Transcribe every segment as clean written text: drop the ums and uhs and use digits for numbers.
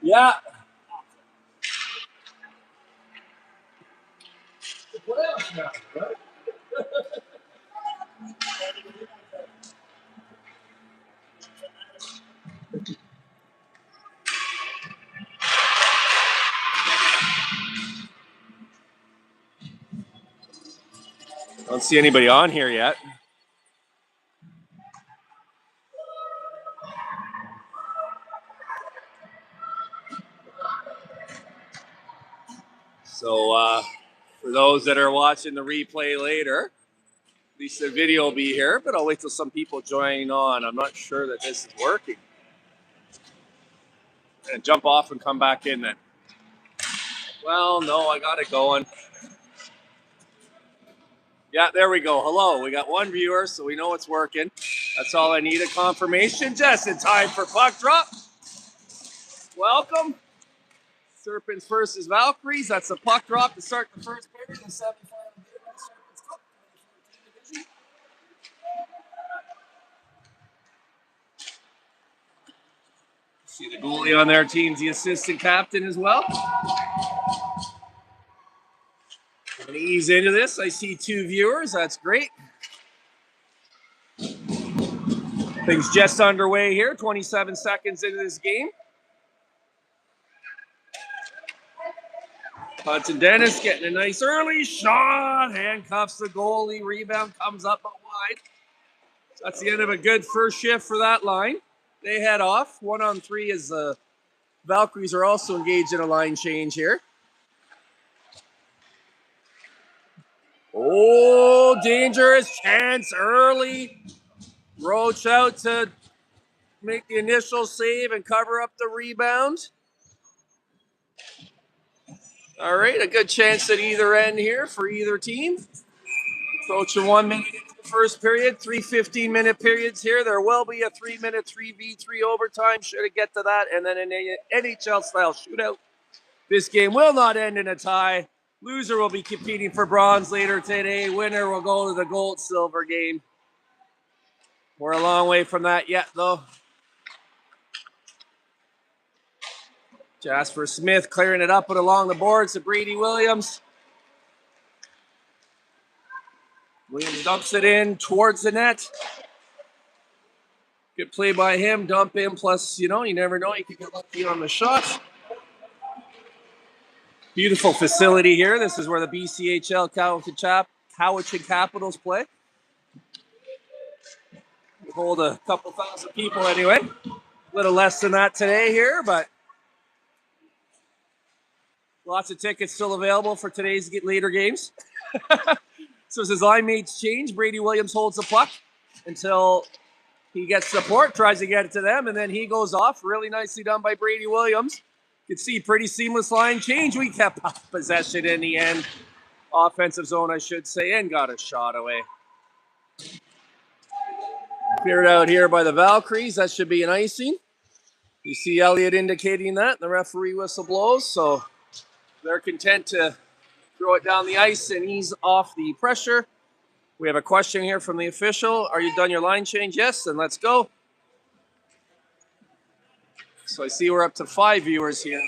Yeah. Don't see anybody on here yet. So for those that are watching the replay later, at least the video will be here, but I'll wait till some people join on. I'm not sure that this is working. And jump off and come back in then. Well, no, I got it going. Yeah, there we go. Hello. We got one viewer, so we know it's working. That's all I need, a confirmation. Just in time for puck drop. Welcome. Serpents versus Valkyries. That's the puck drop to start the first period of the semifinal game of the Serpents Cup 2014 division. See the goalie on their team's the assistant captain as well. I'm going to ease into this. I see 2 viewers. That's great. Things just underway here. 27 seconds into this game. Hudson Dennis getting a nice early shot. Handcuffs the goalie. Rebound comes up but wide. So that's the end of a good first shift for that line. They head off. 1-on-3 as the Valkyries are also engaged in a line change here. Oh, dangerous chance early. Roach out to make the initial save and cover up the rebound. All right, a good chance at either end here for either team. Approaching 1 minute into the first period, 3 15-minute periods here. There will be a 3-minute 3v3 overtime. Should it get to that, and then an NHL-style shootout. This game will not end in a tie. Loser will be competing for bronze later today. Winner will go to the gold-silver game. We're a long way from that yet, though. Jasper Smith clearing it up and along the boards to Brady Williams. Williams dumps it in towards the net. Good play by him. Dump in. Plus, you never know. You could get lucky on the shot. Beautiful facility here. This is where the BCHL Cowichan Capitals play. We hold a couple thousand people anyway. A little less than that today here, but lots of tickets still available for today's later games. So as his line mates change, Brady Williams holds the puck until he gets support, tries to get it to them, and then he goes off. Really nicely done by Brady Williams. You can see pretty seamless line change. We kept possession in the end. Offensive zone, I should say, and got a shot away. Cleared out here by the Valkyries. That should be an icing. You see Elliott indicating that. The referee whistle blows, so they're content to throw it down the ice and ease off the pressure. We have a question here from the official. Are you done your line change? Yes, then let's go. So I see we're up to 5 viewers here.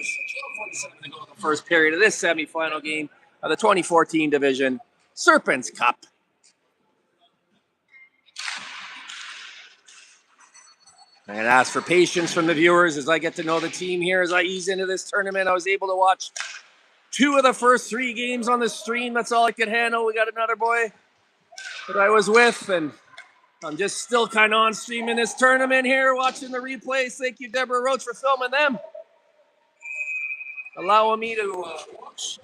So 12:47 to go in the first period of this semifinal game of the 2014 division Serpents Cup. And ask for patience from the viewers as I get to know the team here as I ease into this tournament. I was able to watch 2 of the first 3 games on the stream. That's all I could handle. We got another boy that I was with, and I'm just still kind of on stream in this tournament here, watching the replays. Thank you, Deborah Roach, for filming them. Allowing me to watch.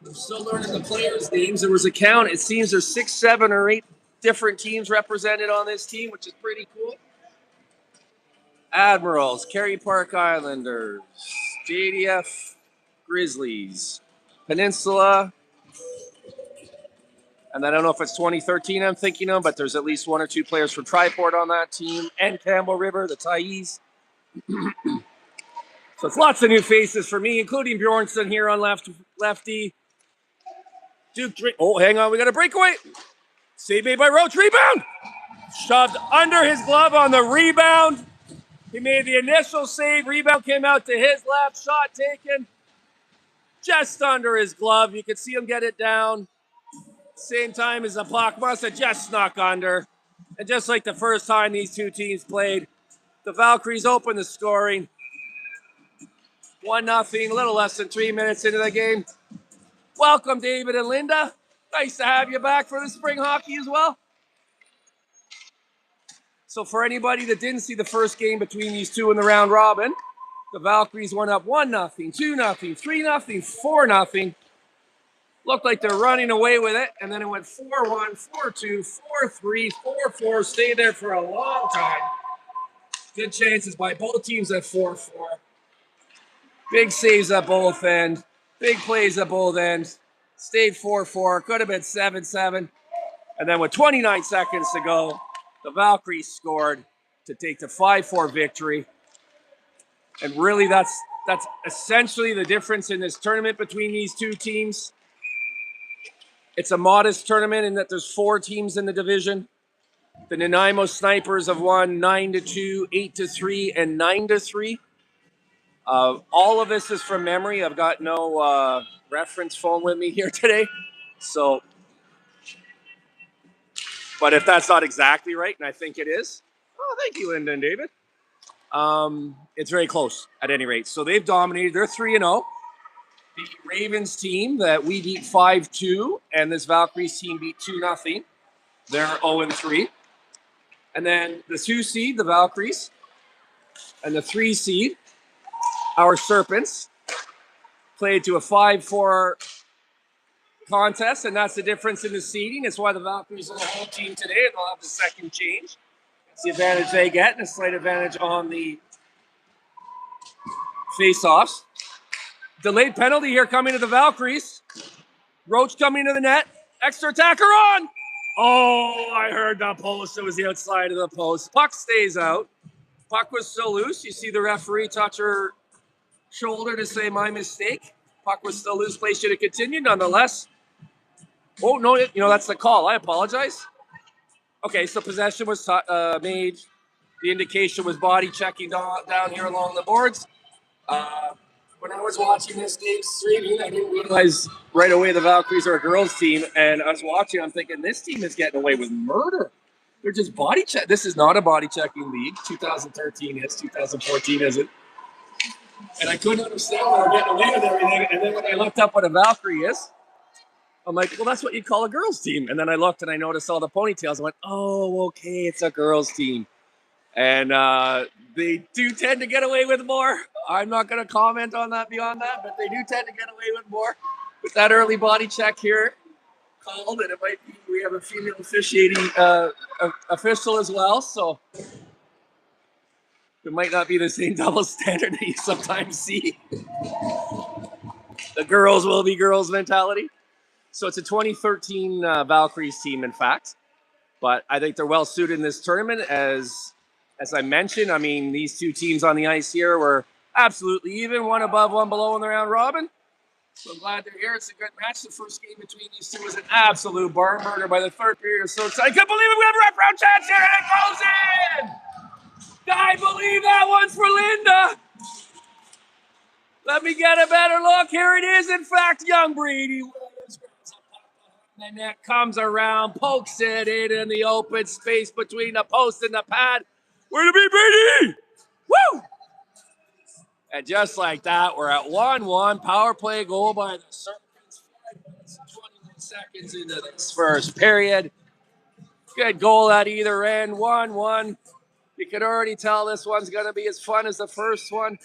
I'm still learning the players' names. There was a count. It seems there's 6, 7, or 8 different teams represented on this team, which is pretty cool. Admirals, Kerry Park Islanders, JDF Grizzlies, Peninsula, and I don't know if it's 2013 I'm thinking of, but there's at least 1 or 2 players from Triport on that team, and Campbell River, the Thais. So it's lots of new faces for me, including Bjornsson here on lefty. Duke drink. Oh, hang on, we got a breakaway. Save made by Roach, rebound! Shoved under his glove on the rebound. He made the initial save. Rebound came out to his left. Shot taken just under his glove. You could see him get it down. Same time as the puck must have just snuck under. And just like the first time these two teams played, the Valkyries opened the scoring. 1-0, a little less than 3 minutes into the game. Welcome, David and Linda. Nice to have you back for the spring hockey as well. So for anybody that didn't see the first game between these two in the round robin, the Valkyries went up 1-0, 2-0, 3-0, 4-0. Looked like they're running away with it, and then it went 4-1, 4-2, 4-3, 4-4. Stayed there for a long time. Good chances by both teams at 4-4. Big saves at both ends. Big plays at both ends. Stayed 4-4. Could have been 7-7. And then with 29 seconds to go, the Valkyries scored to take the 5-4 victory. And really, that's essentially the difference in this tournament between these two teams. It's a modest tournament in that there's 4 teams in the division. The Nanaimo Snipers have won 9-2, 8-3, and 9-3. All of this is from memory. I've got no reference phone with me here today. So, but if that's not exactly right, and I think it is, oh, thank you, Linda and David. It's very close at any rate. So they've dominated. They're 3-0. The Ravens team that we beat 5-2, and this Valkyries team beat 2-0. They're 0-3. And then the 2 seed, the Valkyries, and the 3 seed, our Serpents, played to a 5-4 contest, and that's the difference in the seeding. It's why the Valkyries are the whole team today, and they'll have the second change. It's the advantage they get, and a slight advantage on the face-offs. Delayed penalty here coming to the Valkyries. Roach coming to the net. Extra attacker on. Oh, I heard the post. It was the outside of the post. Puck stays out. Puck was still loose. You see the referee touch her shoulder to say my mistake. Puck was still loose. Play should have continued. Nonetheless. Oh, no, that's the call. I apologize. Okay, so possession was made. The indication was body checking down here along the boards. When I was watching this game streaming, I didn't realize right away the Valkyries are a girls' team. And I was watching, I'm thinking, this team is getting away with murder. They're just body check. This is not a body checking league. 2013 is, 2014 isn't. And I couldn't understand why they're getting away with everything. And then when I looked up what a Valkyrie is, I'm like, well, that's what you call a girls' team. And then I looked and I noticed all the ponytails. I went, oh, okay, it's a girls' team. And they do tend to get away with more. I'm not going to comment on that beyond that, but they do tend to get away with more. With that early body check here called, and it might be we have a female officiating official as well, so it might not be the same double standard that you sometimes see. The girls will be girls mentality. So it's a 2013 Valkyries team, in fact. But I think they're well suited in this tournament. As I mentioned, I mean, these two teams on the ice here were absolutely even, one above, one below in the round robin. So I'm glad they're here. It's a good match. The first game between these two was an absolute barn burner by the third period. I'm so excited. I can't believe it. We have a wraparound chance here, and it goes in. I believe that one's for Linda. Let me get a better look. Here it is, in fact, young Brady Williams. The net comes around, pokes it in the open space between the post and the pad. Where to be, Brady? Woo! And just like that, we're at 1-1. Power play goal by the Serpents. 5 minutes and 21 seconds into this first period. Good goal at either end. 1-1. You can already tell this one's going to be as fun as the first one.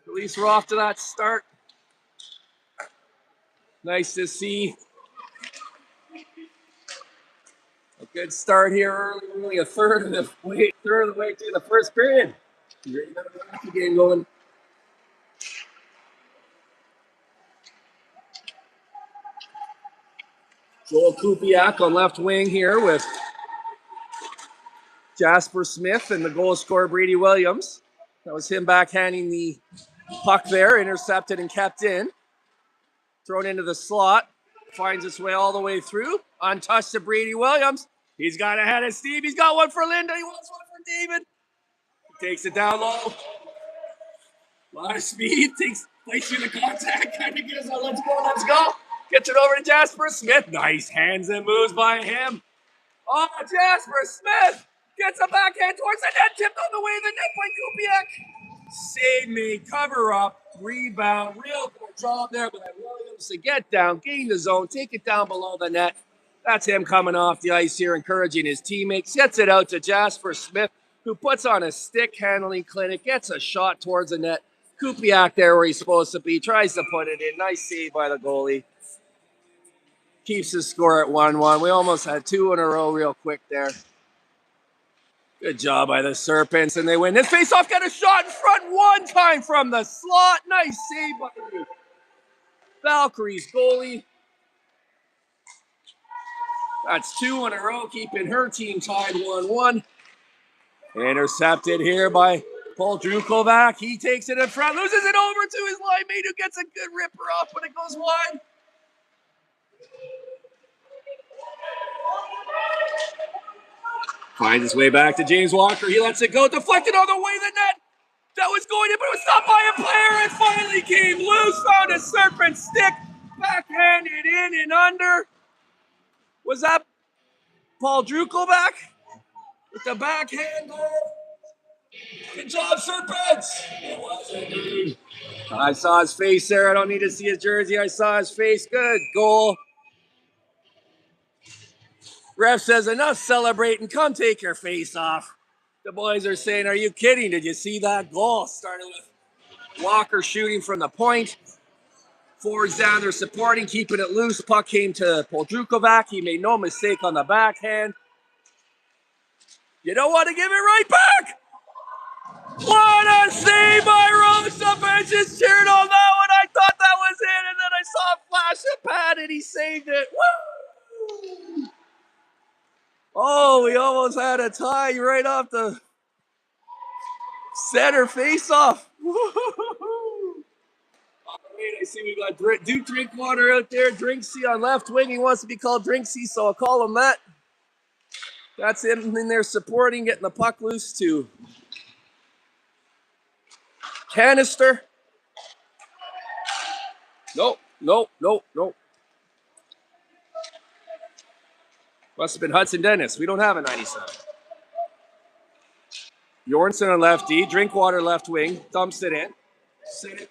At least we're off to that start. Nice to see. A good start here early, only a third of the way through the first period. You're ready to get the hockey game going. Joel Kupiak on left wing here with Jasper Smith and the goal scorer Brady Williams. That was him backhanding the puck there, intercepted and kept in. Thrown into the slot. Finds its way all the way through. Untouched to Brady Williams. He's got ahead of Steve. He's got one for Linda. He wants one for David. Takes it down low. A lot of speed. Fights through the contact. Kind of gives a let's go. Gets it over to Jasper Smith. Nice hands and moves by him. Oh, Jasper Smith gets a backhand towards the net. Tipped on the way to the net by Kupiak. Save me. Cover up. Rebound. Real good job there by Williams to get down. Gain the zone. Take it down below the net. That's him coming off the ice here, encouraging his teammates. Gets it out to Jasper Smith, who puts on a stick handling clinic. Gets a shot towards the net. Kupiak there where he's supposed to be. Tries to put it in. Nice save by the goalie. Keeps his score at 1-1. We almost had two in a row real quick there. Good job by the Serpents, and they win. This face-off got a shot in front one time from the slot. Nice save by the Valkyries goalie. That's two in a row, keeping her team tied 1-1. Intercepted here by Paul Drukovac. He takes it in front, loses it over to his line mate, who gets a good ripper off, but it goes wide. Finds his way back to James Walker. He lets it go, deflected on the way to the net. That was going in, but it was stopped by a player. It finally came loose. Found a Serpent stick. Backhanded in and under. Was that Paul Drukovac with the backhand goal? Good job, Serpents. It wasn't. I saw his face there. I don't need to see his jersey. I saw his face. Good goal. Ref says, enough celebrating. Come take your face off. The boys are saying, are you kidding? Did you see that goal? Started with Walker shooting from the point. Forwards down there supporting, keeping it loose. Puck came to Poldrukovac. He made no mistake on the backhand. You don't want to give it right back. What a save by Rose. The bench just cheered on that one. I thought that was it, and then I saw a flash of pad, and he saved it. Woo! Oh, we almost had a tie right off the center face-off. I see we got Duke Drinkwater out there. Drinksy on left wing. He wants to be called Drinksy, so I'll call him that. That's him in there supporting, getting the puck loose to Canister. Nope. Must have been Hudson Dennis. We don't have a 97. Bjornsson on left D. Drinkwater left wing. Dumps it in. Sit it.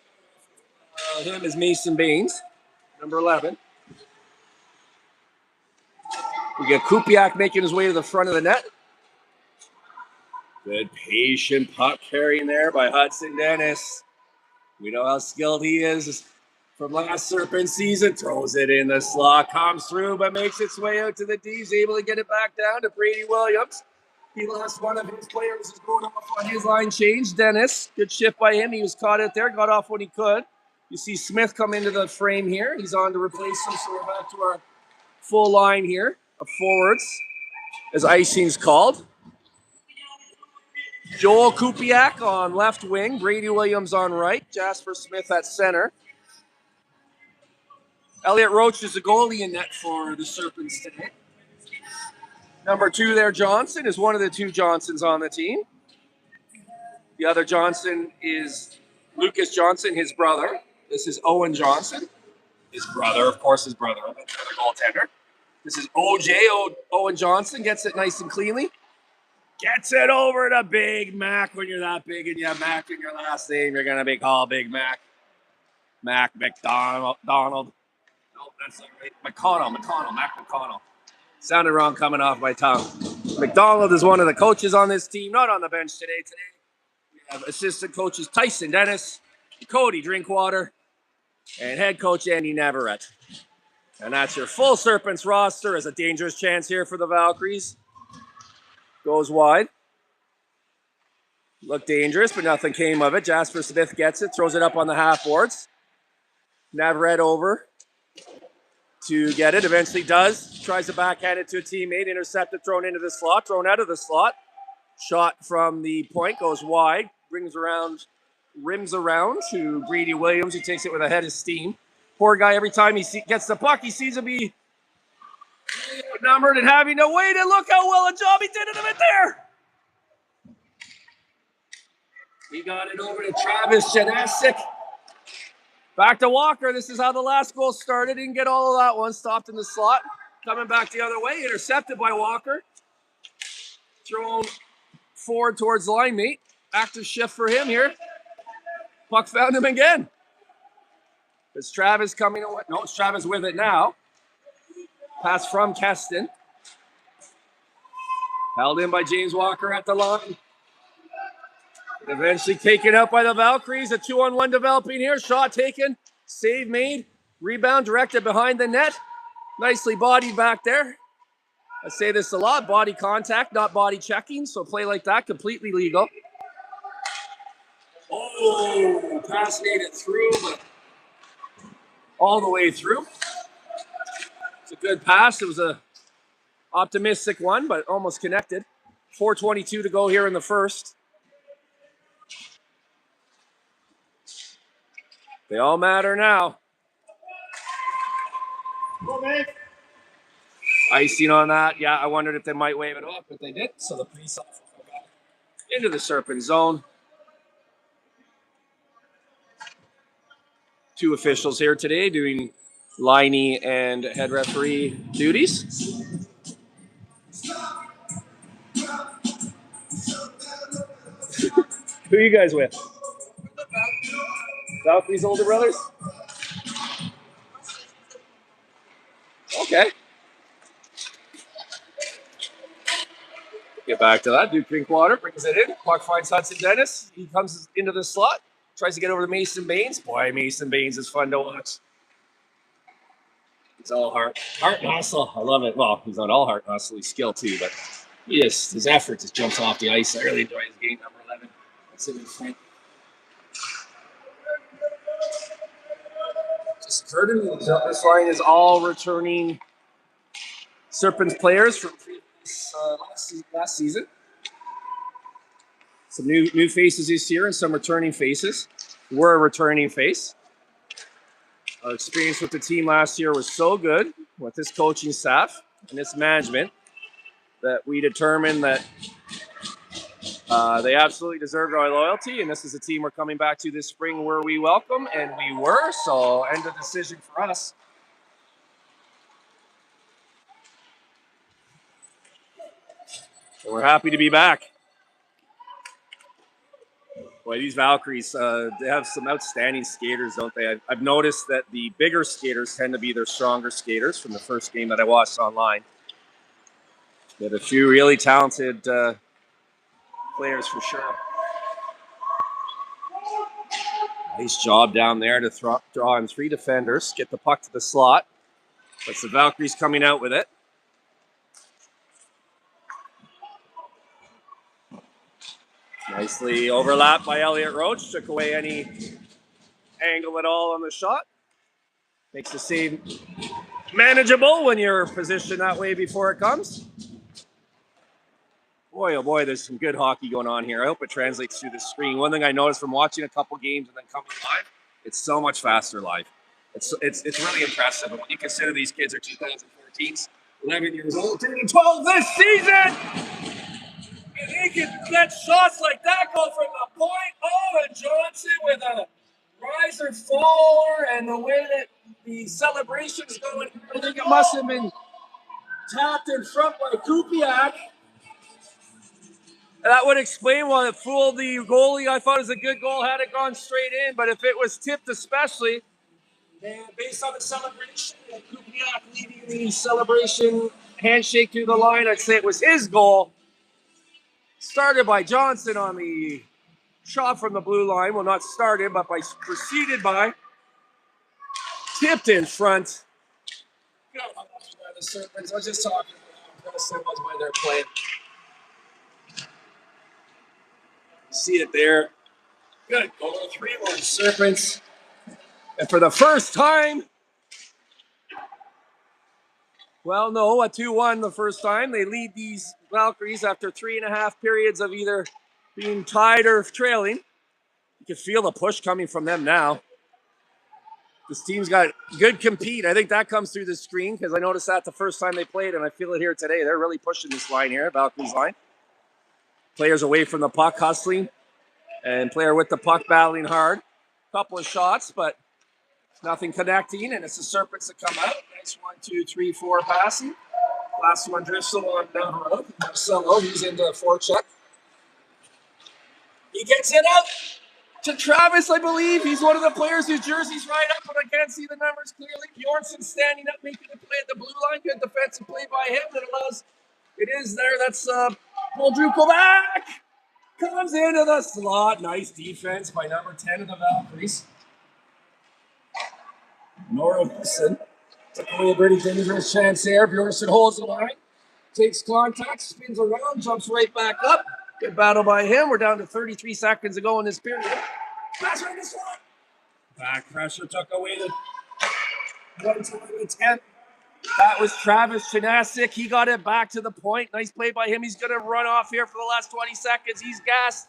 Him is Mason Baines, number 11. We get Kupiak making his way to the front of the net. Good patient puck carrying there by Hudson Dennis. We know how skilled he is from last Serpent season. Throws it in the slot, comes through, but makes its way out to the D. He's able to get it back down to Brady Williams. He lost one of his players is going off on his line change. Dennis, good shift by him. He was caught out there, got off when he could. You see Smith come into the frame here. He's on to replace him, so we're back to our full line here of forwards, as icing's called. Joel Kupiak on left wing, Brady Williams on right, Jasper Smith at center. Elliot Roach is the goalie in net for the Serpents today. Number 2 there, Johnson, is one of the two Johnsons on the team. The other Johnson is Lucas Johnson, his brother. This is Owen Johnson, his brother, of course, his brother, the goaltender. This is OJ, Owen Johnson, gets it nice and cleanly. Gets it over to Big Mac. When you're that big and you have Mac in your last name, you're going to be called Big Mac. Mac McDonald. Nope, that's not right. Mac McConnell. Sounded wrong coming off my tongue. McDonald is one of the coaches on this team, not on the bench today. We have assistant coaches Tyson Dennis, Cody Drinkwater, and head coach Andy Navarrete. And that's your full Serpents roster. As a dangerous chance here for the Valkyries. Goes wide. Looked dangerous, but nothing came of it. Jasper Smith gets it, throws it up on the half boards. Navarrete over to get it. Eventually does. Tries to backhand it to a teammate. Intercepted, thrown into the slot, thrown out of the slot. Shot from the point, goes wide. Rims around to Brady Williams, who takes it with a head of steam. Poor guy, every time he gets the puck, he seems to be outnumbered and having to wait, and look how well a job he did of it there. He got it over to Travis Janasic. Back to Walker. This is how the last goal started. Didn't get all of that one. Stopped in the slot. Coming back the other way. Intercepted by Walker. Thrown forward towards the line mate. Active shift for him here. Puck found him again. It's Travis coming away. No, it's Travis with it now. Pass from Keston. Held in by James Walker at the line. Eventually taken out by the Valkyries. A 2-on-1 developing here. Shot taken. Save made. Rebound directed behind the net. Nicely bodied back there. I say this a lot. Body contact, not body checking. So play like that, completely legal. Oh, pass made it through, but all the way through. It's a good pass. It was a optimistic one, but almost connected. 4:22 to go here in the first. They all matter now. Icing on that. Yeah, I wondered if they might wave it off, but they did. So the police officer got into the Serpent zone. Two officials here today doing liney and head referee duties. Who are you guys with? Valkyries' older brothers? Okay. Get back to that. Duke Drinkwater brings it in. Puck finds Hudson Dennis. He comes into the slot. Tries to get over to Mason Baines. Boy, Mason Baines is fun to watch. It's all heart and hustle. I love it. Well, he's not all heart and hustle. He's skill too, but his effort just jumps off the ice. I really enjoy his game, number 11. That's him in front. Just occurred to me, this line is all returning Serpents players from previous last season. Some new faces this year and some returning faces. We're a returning face. Our experience with the team last year was so good with this coaching staff and this management that we determined that they absolutely deserved our loyalty, and this is a team we're coming back to this spring where we welcome, and we were, so end of decision for us. And we're happy to be back. Boy, these Valkyries, they have some outstanding skaters, don't they? I've noticed that the bigger skaters tend to be their stronger skaters from the first game that I watched online. They have a few really talented players for sure. Nice job down there to draw in three defenders, get the puck to the slot. That's the Valkyries coming out with it. Nicely overlapped by Elliott Roach. Took away any angle at all on the shot. Makes the save manageable when you're positioned that way before it comes. Boy, oh boy, there's some good hockey going on here. I hope it translates through the screen. One thing I noticed from watching a couple games and then coming live, it's so much faster live. It's really impressive. And when you consider these kids are 2014s, 11 years old, turning 12 this season, and they can get shots like that go from the point. Oh, and Johnson with a riser faller, and the way that the celebration's going, I think it must have been tapped in front by Kupiak. That would explain why it fooled the goalie. I thought it was a good goal had it gone straight in, but if it was tipped especially, and based on the celebration, and Kupiak leading the celebration handshake to the line, I'd say it was his goal. Started by Johnson on the shot from the blue line. Well, not started, but preceded by. Tipped in front. Good by the Serpents. I was just talking about how impressed I was by their play. See it there. Good goal. 3-1 Serpents. And for the first time, well, no, a 2-1 the first time. They lead these Valkyries after 3.5 periods of either being tied or trailing. You can feel the push coming from them now. This team's got good compete. I think that comes through the screen because I noticed that the first time they played, and I feel it here today. They're really pushing this line here, Valkyries line. Players away from the puck, hustling. And player with the puck battling hard. Couple of shots, but nothing connecting, and it's the Serpents that come out. Nice 1, 2, 3, 4 passing. Last one drifts along down the road. Marcelo, he's into the forecheck. He gets it out to Travis, I believe. He's one of the players whose jersey's right up, but I can't see the numbers clearly. Bjornsson standing up, making the play at the blue line. Good defensive play by him that allows. It is there. That's Boldrukovac. Comes into the slot. Nice defense by number 10 of the Valkyries. Nora Wilson. Took away a pretty dangerous chance there. Bjornsson holds the line. Takes contact, spins around, jumps right back up. Good battle by him. We're down to 33 seconds to go in this period. Pass right in the slot. Back pressure took away the 10. That was Travis Chanasic. He got it back to the point. Nice play by him. He's going to run off here for the last 20 seconds. He's gassed.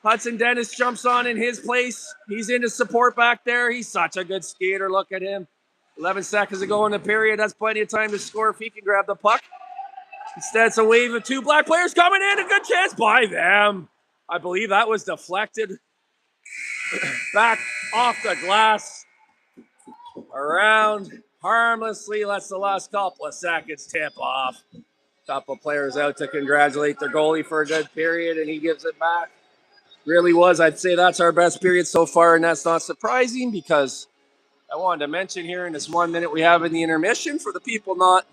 Hudson Dennis jumps on in his place. He's into support back there. He's such a good skater. Look at him. 11 seconds to go in the period. That's plenty of time to score if he can grab the puck. Instead, it's a wave of 2 black players coming in. A good chance by them. I believe that was deflected. Back off the glass. Around. Harmlessly lets the last couple of seconds tip off. Couple players out to congratulate their goalie for a good period, and he gives it back. Really was. I'd say that's our best period so far, and that's not surprising because I wanted to mention here in this 1 minute we have in the intermission, for the people not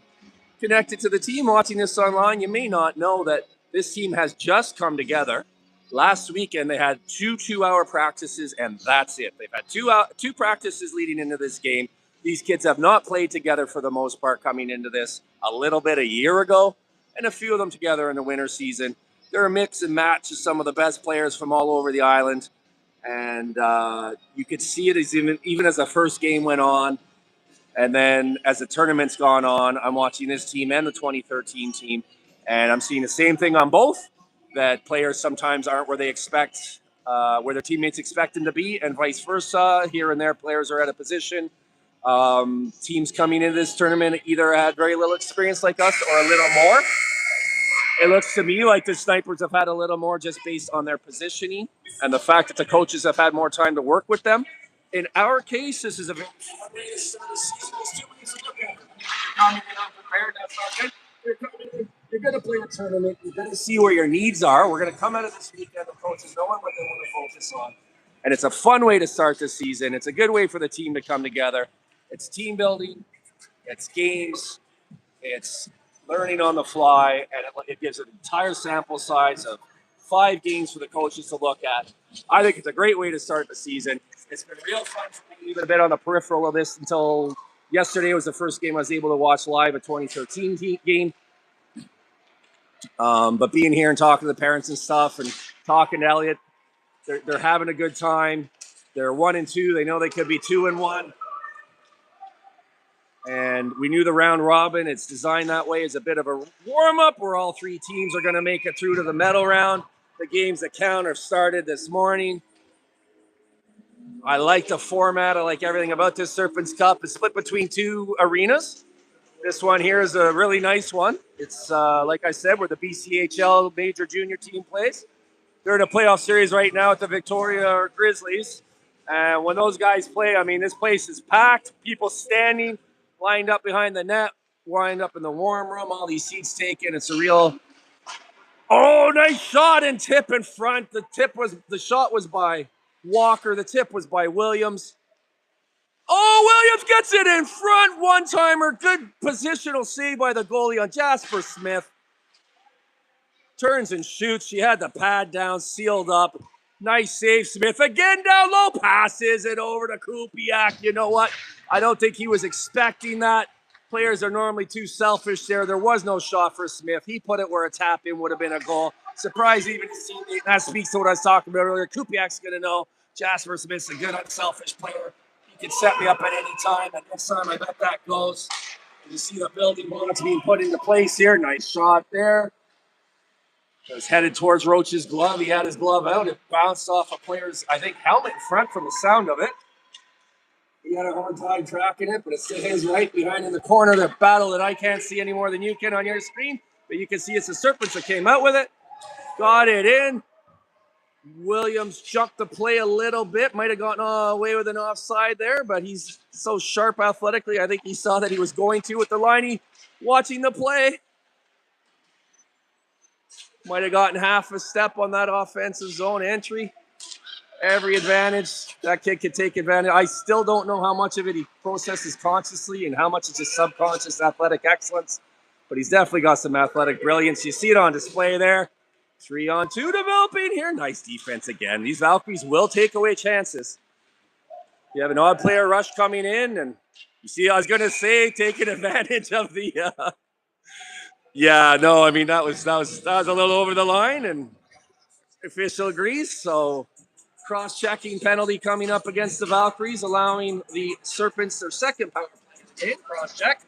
connected to the team watching this online, you may not know that this team has just come together. Last weekend they had 2 2-hour practices, and that's it. They've had two practices leading into this game. These kids have not played together for the most part coming into this. A little bit a year ago, and a few of them together in the winter season. They're a mix and match of some of the best players from all over the island. And you could see it as even as the first game went on. And then as the tournament's gone on, I'm watching this team and the 2013 team. And I'm seeing the same thing on both, that players sometimes aren't where they expect, where their teammates expect them to be, and vice versa. Here and there, players are at a position. Teams coming into this tournament either had very little experience like us or a little more. It looks to me like the Snipers have had a little more just based on their positioning and the fact that the coaches have had more time to work with them. In our case, this is a very fun way to start the season. There's 2 ways to look at it. You're not prepared, that's not good. You're going to play a tournament. You're going to see where your needs are. We're going to come out of this weekend, the coaches knowing what they want to focus on. And it's a fun way to start the season. It's a good way for the team to come together. It's team building. It's games. It's learning on the fly, and it gives an entire sample size of 5 games for the coaches to look at. I think it's a great way to start the season. It's been real fun for me, even a bit on the peripheral of this until yesterday was the first game I was able to watch live, a 2013 game. But being here and talking to the parents and stuff and talking to Elliot, they're having a good time. They're 1-2. They know they could be 2-1. And we knew the round robin, it's designed that way as a bit of a warm-up where all 3 teams are going to make it through to the medal round. The games that count have started this morning. I like the format. I like everything about this Serpents Cup. It's split between 2 arenas. This one here is a really nice one. It's, like I said, where the BCHL major junior team plays. They're in a playoff series right now at the Victoria Grizzlies. And when those guys play, I mean, this place is packed. People standing, lined up behind the net, lined up in the warm room, all these seats taken. It's a real, oh, nice shot and tip in front. The shot was by Walker. The tip was by Williams. Oh, Williams gets it in front. One-timer. Good positional save by the goalie on Jasper Smith. Turns and shoots. She had the pad down, sealed up. Nice save, Smith. Again, down low. Passes it over to Kupiak. You know what? I don't think he was expecting that. Players are normally too selfish there. There was no shot for Smith. He put it where a tap-in would have been a goal. Surprised even his teammate. That speaks to what I was talking about earlier. Kupiak's going to know Jasper Smith's a good, unselfish player. He can set me up at any time. And next time, I bet that goes. You see the building blocks being put into place here. Nice shot there. It was headed towards Roach's glove. He had his glove out. It bounced off a player's, I think, helmet in front from the sound of it. He had a hard time tracking it, but it's to his right behind in the corner. The battle that I can't see any more than you can on your screen. But you can see it's the Serpents that came out with it. Got it in. Williams jumped the play a little bit. Might have gotten away with an offside there, but he's so sharp athletically. I think he saw that he was going to with the line. Watching the play. Might have gotten half a step on that offensive zone entry. Every advantage. That kid could take advantage. I still don't know how much of it he processes consciously and how much is just subconscious athletic excellence. But he's definitely got some athletic brilliance. You see it on display there. 3-on-2 developing here. Nice defense again. These Valkyries will take away chances. You have an odd player rush coming in, and you see, I was going to say, taking advantage of the. Yeah, no, I mean that was a little over the line, and official agrees. So, cross-checking penalty coming up against the Valkyries, allowing the Serpents their second power play. Cross-check.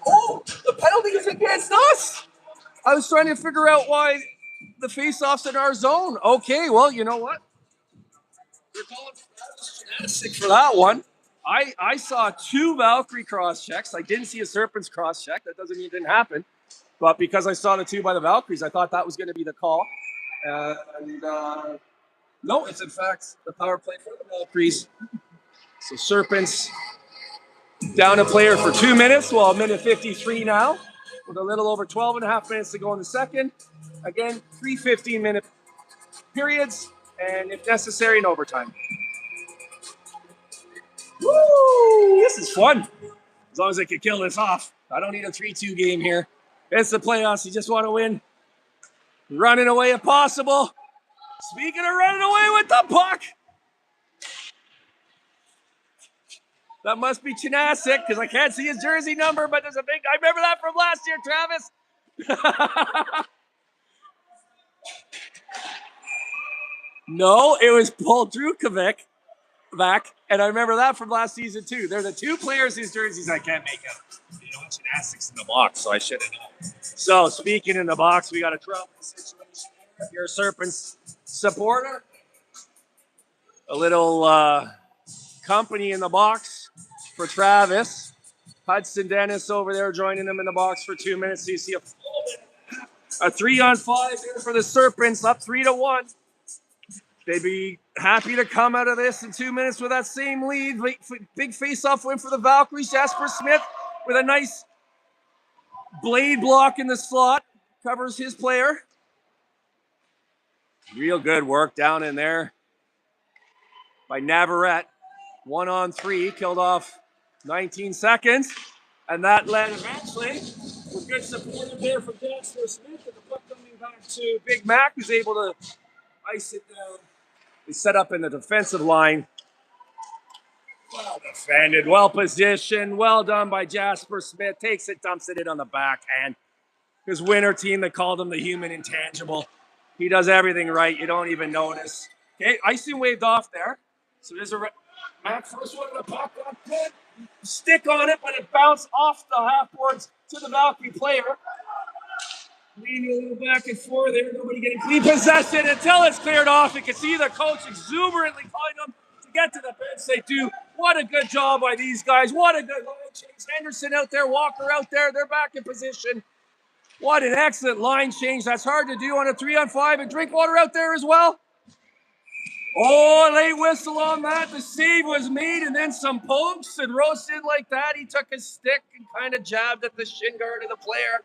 Oh, the penalty is against us. I was trying to figure out why the face-off's in our zone. Okay, well, you know what? You're calling for that one. I saw 2 Valkyrie cross-checks. I didn't see a Serpents cross-check. That doesn't mean it didn't happen. But because I saw the 2 by the Valkyries, I thought that was going to be the call. No, it's in fact the power play for the Valkyries. So Serpents down a player for 2 minutes. Well, 1:53 now, with a little over 12 and a half minutes to go in the second. Again, 3 15-minute periods, and if necessary, in overtime. Woo! This is fun. As long as I can kill this off. I don't need a 3-2 game here. It's the playoffs. You just want to win. Running away if possible. Speaking of running away with the puck. That must be Chinasik, because I can't see his jersey number, but there's a big... I remember that from last year, Travis. No, it was Paul Drukovic back, and I remember that from last season, too. They're the 2 players whose jerseys I can't make out. You know, Chinasik's in the box, so I should have known. So, speaking in the box, we got a trouble situation here. If you're a Serpents supporter, a little company in the box for Travis. Hudson Dennis over there joining him in the box for 2 minutes. So you see a 3-on-5 here for the Serpents, up 3-1. They'd be happy to come out of this in 2 minutes with that same lead. Big face-off win for the Valkyries. Jasper Smith with a nice blade block in the slot. Covers his player. Real good work down in there by Navarrete. 1-on-3, killed off 19 seconds. And that led eventually with good support there from Jasper Smith. And the puck coming back to Big Mac, who's able to ice it down. They set up in the defensive line. Well defended, well positioned, well done by Jasper Smith. Takes it, dumps it in on the backhand. His winner team, they called him the human intangible. He does everything right. You don't even notice. Okay, icing waved off there. So there's a Mac first one, the puck got good. Stick on it, but it bounced off the half boards to the Valkyrie player. Leaning a little back and forth there. Nobody getting clean possession until it's cleared off. You can see the coach exuberantly calling them to get to the bench. They do. What a good job by these guys. What a good line change. Henderson out there, Walker out there. They're back in position. What an excellent line change. That's hard to do on a 3-on-5. And Drinkwater out there as well. Oh, late whistle on that. The save was made, and then some pokes and roasted like that. He took his stick and kind of jabbed at the shin guard of the player.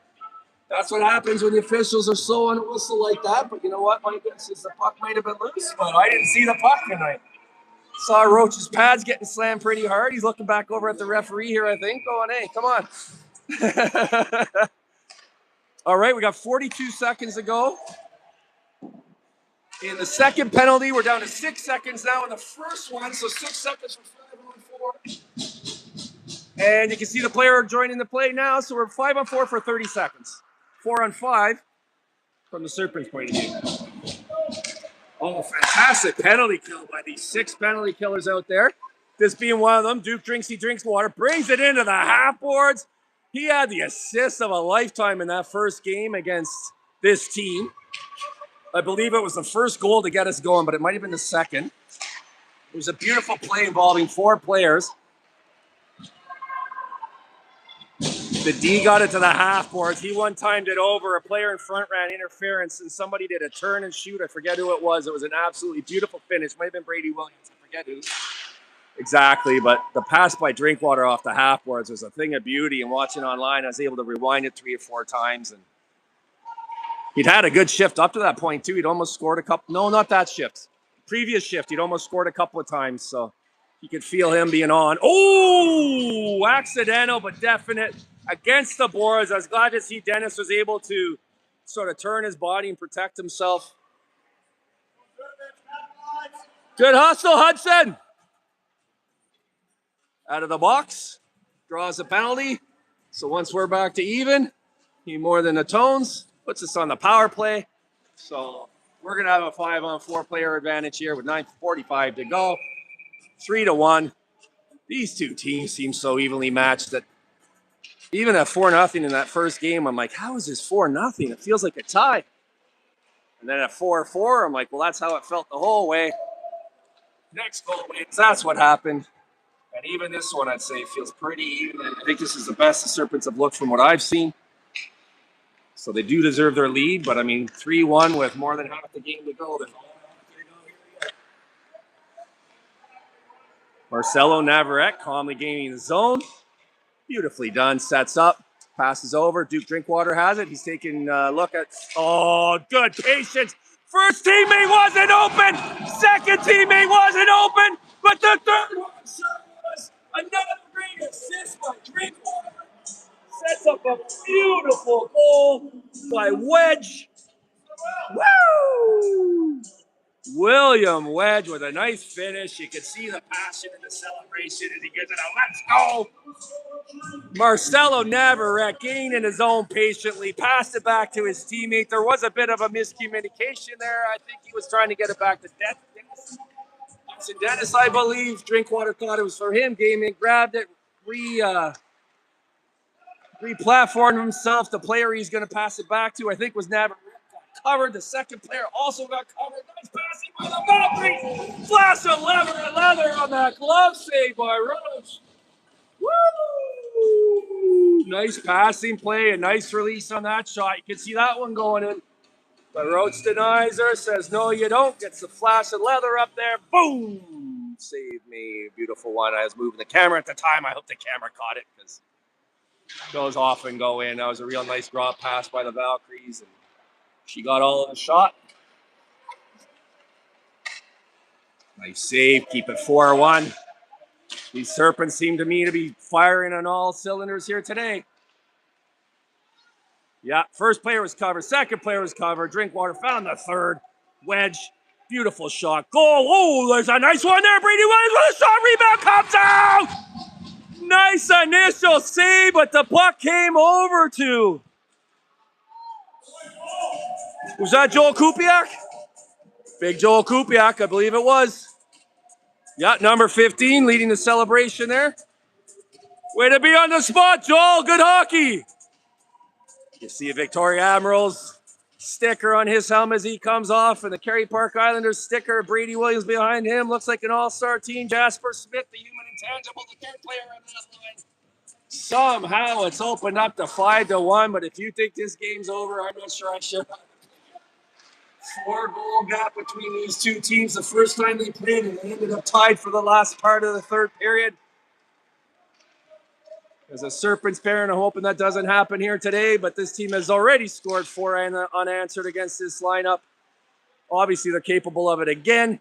That's what happens when the officials are slow on a whistle like that. But you know what? My guess is the puck might have been loose, but I didn't see the puck tonight. Saw Roach's pads getting slammed pretty hard. He's looking back over at the referee here, I think, going, hey, come on. All right, we got 42 seconds to go. In the second penalty, we're down to 6 seconds now in the first one, so 6 seconds for 5-on-4. And you can see the player joining the play now, so we're 5-on-4 for 30 seconds. 4-on-5 from the Serpents' point of view. Oh, fantastic penalty kill by these 6 penalty killers out there. This being one of them, Duke drinks, he drinks water, brings it into the half boards. He had the assist of a lifetime in that first game against this team. I believe it was the first goal to get us going, but it might have been the second. It was a beautiful play involving 4 players. The D got it to the half boards. He one-timed it over. A player in front ran interference, and somebody did a turn and shoot. I forget who it was. It was an absolutely beautiful finish. Might have been Brady Williams. I forget who. Exactly, but the pass by Drinkwater off the half boards was a thing of beauty. And watching online, I was able to rewind it 3 or 4 times. And he'd had a good shift up to that point, too. He'd almost scored a couple. No, not that shift. Previous shift, he'd almost scored a couple of times. So you could feel him being on. Oh, accidental, but definite. Against the boards. I was glad to see Dennis was able to sort of turn his body and protect himself. Good hustle, Hudson. Out of the box. Draws a penalty. So once we're back to even, he more than atones. Puts us on the power play. So we're going to have a 5-on-4 player advantage here with 9:45 to go. 3-1. These two teams seem so evenly matched that even at 4-0 in that first game, I'm like, how is this 4-0? It feels like a tie. And then at 4-4, I'm like, well, that's how it felt the whole way. Next goal wins. That's what happened. And even this one, I'd say, feels pretty even. I think this is the best the Serpents have looked from what I've seen. So they do deserve their lead, but I mean, 3-1 with more than half the game to go. There's a lot to go here. Marcelo Navarrete calmly gaining the zone. Beautifully done. Sets up. Passes over. Duke Drinkwater has it. He's taking a look at... Oh, good patience. First teammate wasn't open. Second teammate wasn't open. But the third one was another great assist by Drinkwater. Sets up a beautiful goal by Wedge. Woo! William Wedge with a nice finish. You can see the passion in the celebration as he gives it a let's go. Marcelo Navarrete gaining his own patiently, passed it back to his teammate. There was a bit of a miscommunication there. I think he was trying to get it back to Dennis. Dennis, I believe. Drinkwater thought it was for him. Gaming grabbed it, re-platformed himself. The player he's going to pass it back to, I think, was Navarrete. Covered. The second player also got covered. Nice passing by the Valkyries. Flash of leather on that glove save by Roach. Woo! Nice passing play, a nice release on that shot. You can see that one going in. But Roach denies her, says, no, you don't. Gets the flash of leather up there. Boom! Saved me. Beautiful one. I was moving the camera at the time. I hope the camera caught it because those often go in. That was a real nice drop pass by the Valkyries. And she got all of the shot. Nice save. Keep it 4-1. These Serpents seem to me to be firing on all cylinders here today. Yeah, first player was covered. Second player was covered. Drinkwater found the third. Wedge. Beautiful shot. Goal. Oh, there's a nice one there. Brady Williams with a shot. Rebound comes out. Nice initial save, but the puck came over to... Was that Joel Kupiak? Big Joel Kupiak, I believe it was. Yeah, number 15 leading the celebration there. Way to be on the spot, Joel. Good hockey. You see a Victoria Admirals sticker on his helmet as he comes off, and the Kerry Park Islanders sticker. Brady Williams behind him. Looks like an all-star team. Jasper Smith, the human intangible, the third player on that line. Somehow it's opened up to 5-1, but if you think this game's over, I'm not sure I should. 4-goal gap between these two teams the first time they played, and they ended up tied for the last part of the third period. As a Serpents parent, I'm hoping that doesn't happen here today, but this team has already scored 4 unanswered against this lineup. Obviously, they're capable of it again.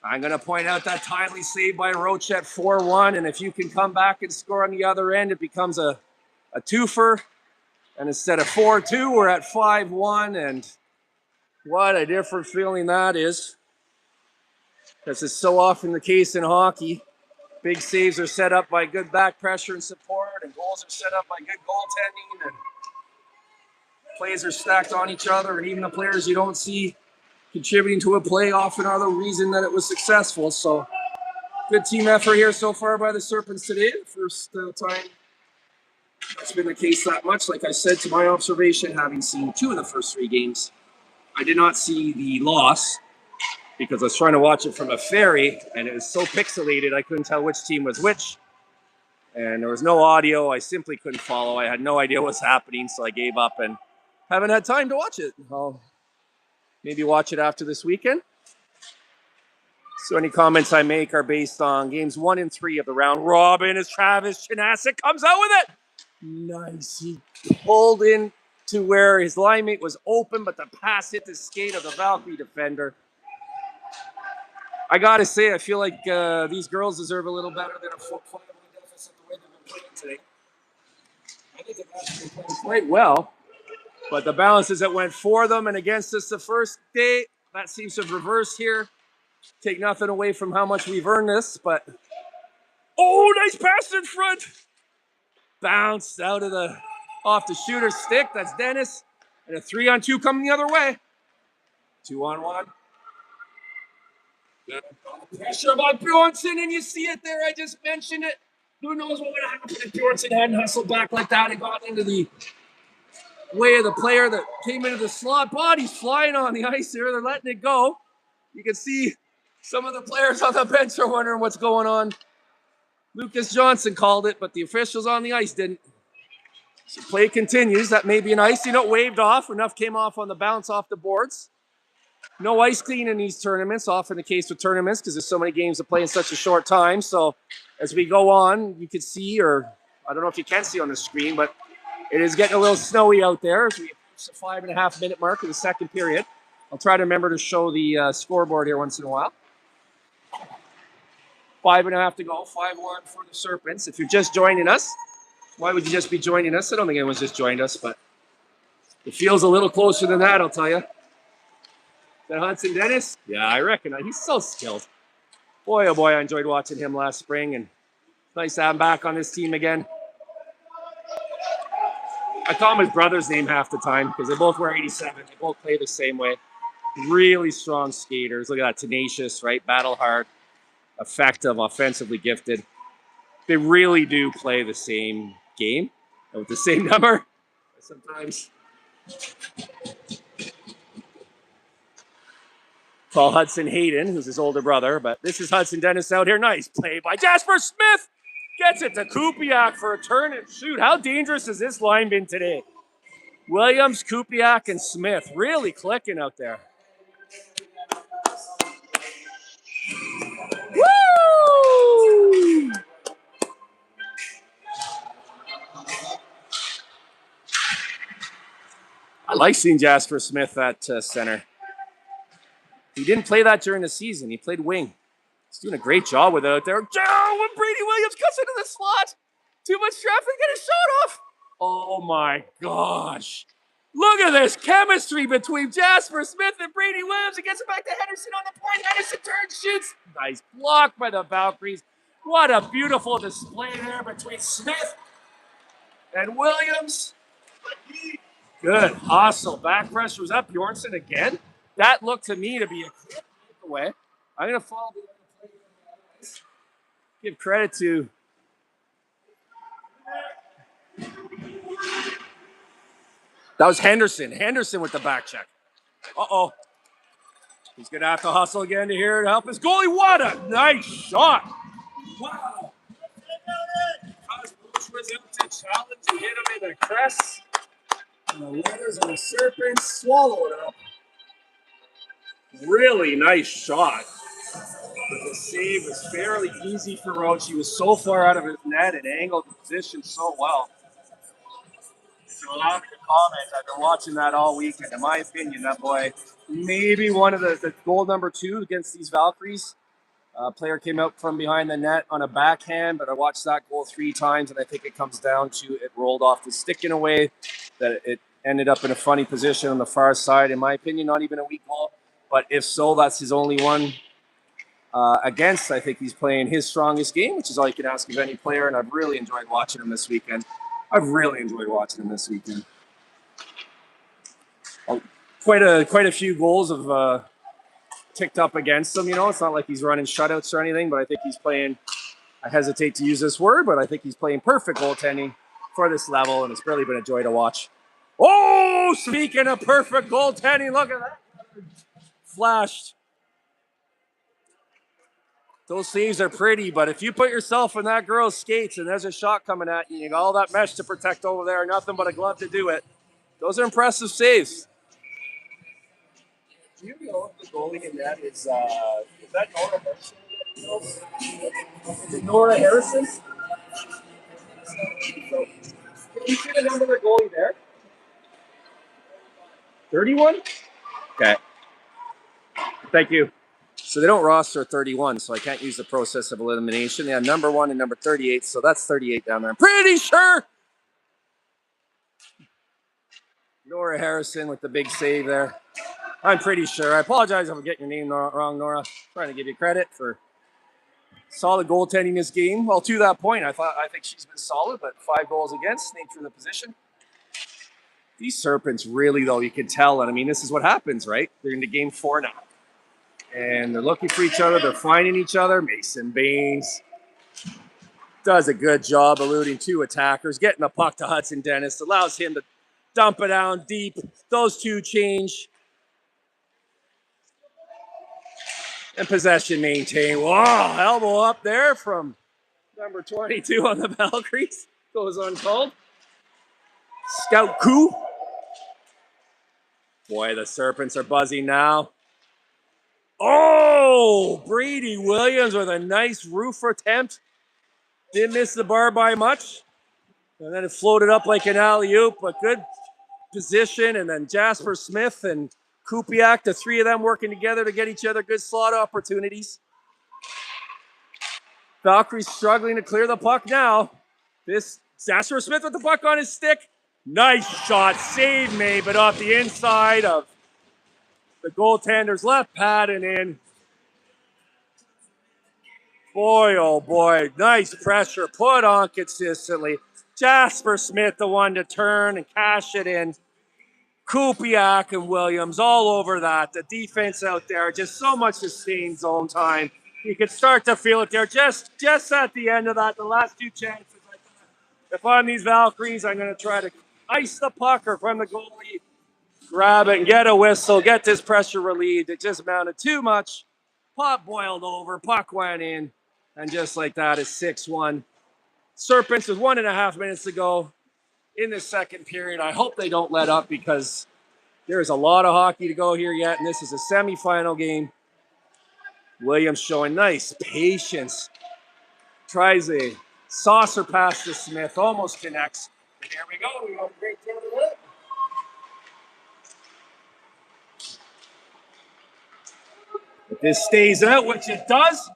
I'm going to point out that timely save by Roach at 4-1, and if you can come back and score on the other end, it becomes a twofer. And instead of 4-2, we're at 5-1, and what a different feeling that is. This is so often the case in hockey. Big saves are set up by good back pressure and support, and goals are set up by good goaltending, and plays are stacked on each other, and even the players you don't see contributing to a play often are the reason that it was successful. So good team effort here so far by the Serpents today. First time it's been the case that much. Like I said, to my observation, having seen 2 of the first 3 games, I did not see the loss because I was trying to watch it from a ferry, and it was so pixelated I couldn't tell which team was which. and there was no audio. I simply couldn't follow. I had no idea what was happening, so I gave up and haven't had time to watch it. I'll maybe watch it after this weekend. So any comments I make are based on games 1 and 3 of the round robin as Travis Chinasic comes out with it. Nice. He pulled in to where his line mate was open, but the pass hit the skate of the Valkyrie defender. I got to say, I feel like these girls deserve a little better than a 4-5 deficit the way they've been playing today. I think they've actually played quite well, but the balances that went for them and against us the first day, that seems to have reversed here. Take nothing away from how much we've earned this, but oh, nice pass in front. Bounced out of off the shooter's stick. That's Dennis. And a 3-on-2 coming the other way. 2-on-1. Pressure by Bjornsson, and you see it there. I just mentioned it. Who knows what would have happened if Bjornsson hadn't hustled back like that and got into the way of the player that came into the slot. Body's flying on the ice here. They're letting it go. You can see some of the players on the bench are wondering what's going on. Lucas Johnson called it, but the officials on the ice didn't. So play continues. That may be an ice. Waved off. Enough came off on the bounce off the boards. No ice clean in these tournaments, often the case with tournaments because there's so many games to play in such a short time. So as we go on, you can see, or I don't know if you can see on the screen, but it is getting a little snowy out there as we approach the 5.5-minute mark of the second period. I'll try to remember to show the scoreboard here once in a while. 5.5 to go, 5-1 for the Serpents. If you're just joining us, why would you just be joining us? I don't think anyone's just joined us, but it feels a little closer than that, I'll tell you. That Hudson Dennis? Yeah, I reckon. He's so skilled. Boy, oh boy, I enjoyed watching him last spring, and nice to have him back on this team again. I call him his brother's name half the time because they both wear 87. They both play the same way. Really strong skaters. Look at that, tenacious, right? Battle hard, effective, offensively gifted. They really do play the same game with the same number. Sometimes call Hudson Hayden, who's his older brother, but this is Hudson Dennis out here. Nice play by Jasper Smith. Gets it to Kupiak for a turn and shoot. How dangerous has this line been today? Williams, Kupiak, and Smith really clicking out there. Woo! I like seeing Jasper Smith at center. He didn't play that during the season. He played wing. He's doing a great job with it out there. Oh, when Brady Williams cuts into the slot. Too much traffic, get a shot off. Oh my gosh. Look at this chemistry between Jasper Smith and Brady Williams. He gets it back to Henderson on the point. Henderson turns, shoots. Nice block by the Valkyries. What a beautiful display there between Smith and Williams. Good hustle. Back pressure was up. Bjornsson again. That looked to me to be a quick takeaway. I'm going to follow the other players. Give credit to that was Henderson. Henderson with the back check. Uh-oh. He's going to have to hustle again to here to help his goalie. What a nice shot. Wow. Bush was out to challenge and hit him in the crest. And the letters and the Serpents swallow it up. Really nice shot. The save was fairly easy for Roach. He was so far out of his net and angled the position so well. If you allow me to comment, I've been watching that all weekend. In my opinion, that boy, maybe one of the goal number 2 against these Valkyries. Player came out from behind the net on a backhand, but I watched that goal 3 times, and I think it comes down to it rolled off the stick in a way that it ended up in a funny position on the far side. In my opinion, not even a weak goal. But if so, that's his only one against. I think he's playing his strongest game, which is all you can ask of any player, and I've really enjoyed watching him this weekend. Quite a few goals have ticked up against him. It's not like he's running shutouts or anything, but I think he's playing, I hesitate to use this word, but I think he's playing perfect goaltending for this level, and it's really been a joy to watch. Oh, speaking of perfect goaltending, look at that. Flashed. Those saves are pretty, but if you put yourself in that girl's skates and there's a shot coming at you, you got all that mesh to protect over there, nothing but a glove to do it. Those are impressive saves. Do you know if the goalie in that is that Nora Harrison? Is it Nora Harrison? So, can you see the number of the goalie there? 31? Okay. Thank you. So they don't roster 31, so I can't use the process of elimination. They have number 1 and number 38, so that's 38 down there. I'm pretty sure. Nora Harrison with the big save there. I'm pretty sure. I apologize if I'm getting your name wrong, Nora. I'm trying to give you credit for solid goaltending this game. Well, to that point, I think she's been solid, but 5 goals against, nature of the position. These Serpents really, though, you can tell, and I mean, this is what happens, right? They're into game 4 now. And they're looking for each other. They're finding each other. Mason Baines does a good job eluding 2 attackers, getting the puck to Hudson Dennis, allows him to dump it down deep. Those 2 change. And possession maintained. Wow, elbow up there from number 22 on the Valkyries. Goes uncalled. Scout coup. Boy, the Serpents are buzzing now. Oh, Brady Williams with a nice roof attempt. Didn't miss the bar by much. And then it floated up like an alley-oop, but good position. And then Jasper Smith and Kupiak, the 3 of them working together to get each other good slot opportunities. Valkyries struggling to clear the puck now. This Jasper Smith with the puck on his stick. Nice shot, save made, but off the inside of the goaltender's left pad and in. Boy, oh boy, nice pressure put on consistently. Jasper Smith, the one to turn and cash it in. Kupiak and Williams all over that. The defense out there, just so much sustained zone time. You can start to feel it there just at the end of that, the last 2 chances. If I'm these Valkyries, I'm going to try to ice the puck, or if I'm the goalie, grab it and get a whistle, get this pressure relieved. It just mounted too much. Pot boiled over, puck went in, and just like that, it's 6-1. Serpents with 1.5 minutes to go in the second period. I hope they don't let up, because there's a lot of hockey to go here yet, and this is a semifinal game. Williams showing nice patience. Tries a saucer pass to Smith, almost connects. And here we go. We got a great 10 minutes. If this stays out, which it does,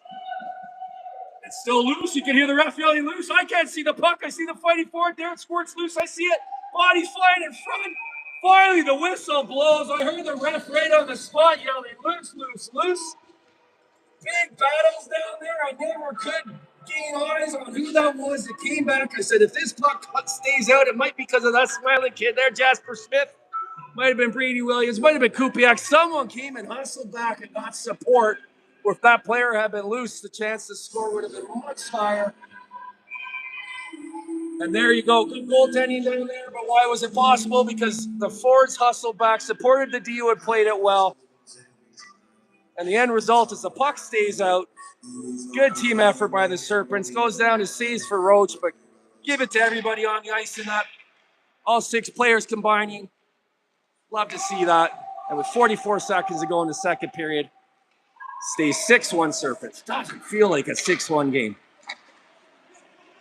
it's still loose. You can hear the ref yelling loose. I can't see the puck. I see the fighting for it. There it squirts loose. I see it. Body's flying in front. Finally, the whistle blows. I heard the ref right on the spot yelling loose, loose, loose. Big battles down there. I never could gain eyes on who that was that came back. I said, if this puck stays out, it might be because of that smiling kid there, Jasper Smith. Might have been Brady Williams. Might have been Kupiak. Someone came and hustled back and got support. Or if that player had been loose, the chance to score would have been much higher. And there you go. Good goaltending down there. But why was it possible? Because the forwards hustled back, supported the D who had played it well. And the end result is the puck stays out. Good team effort by the Serpents. Goes down to saves for Roach, but give it to everybody on the ice in that. All 6 players combining. Love to see that. And with 44 seconds to go in the second period, stays 6-1 Serpents. Doesn't feel like a 6-1 game.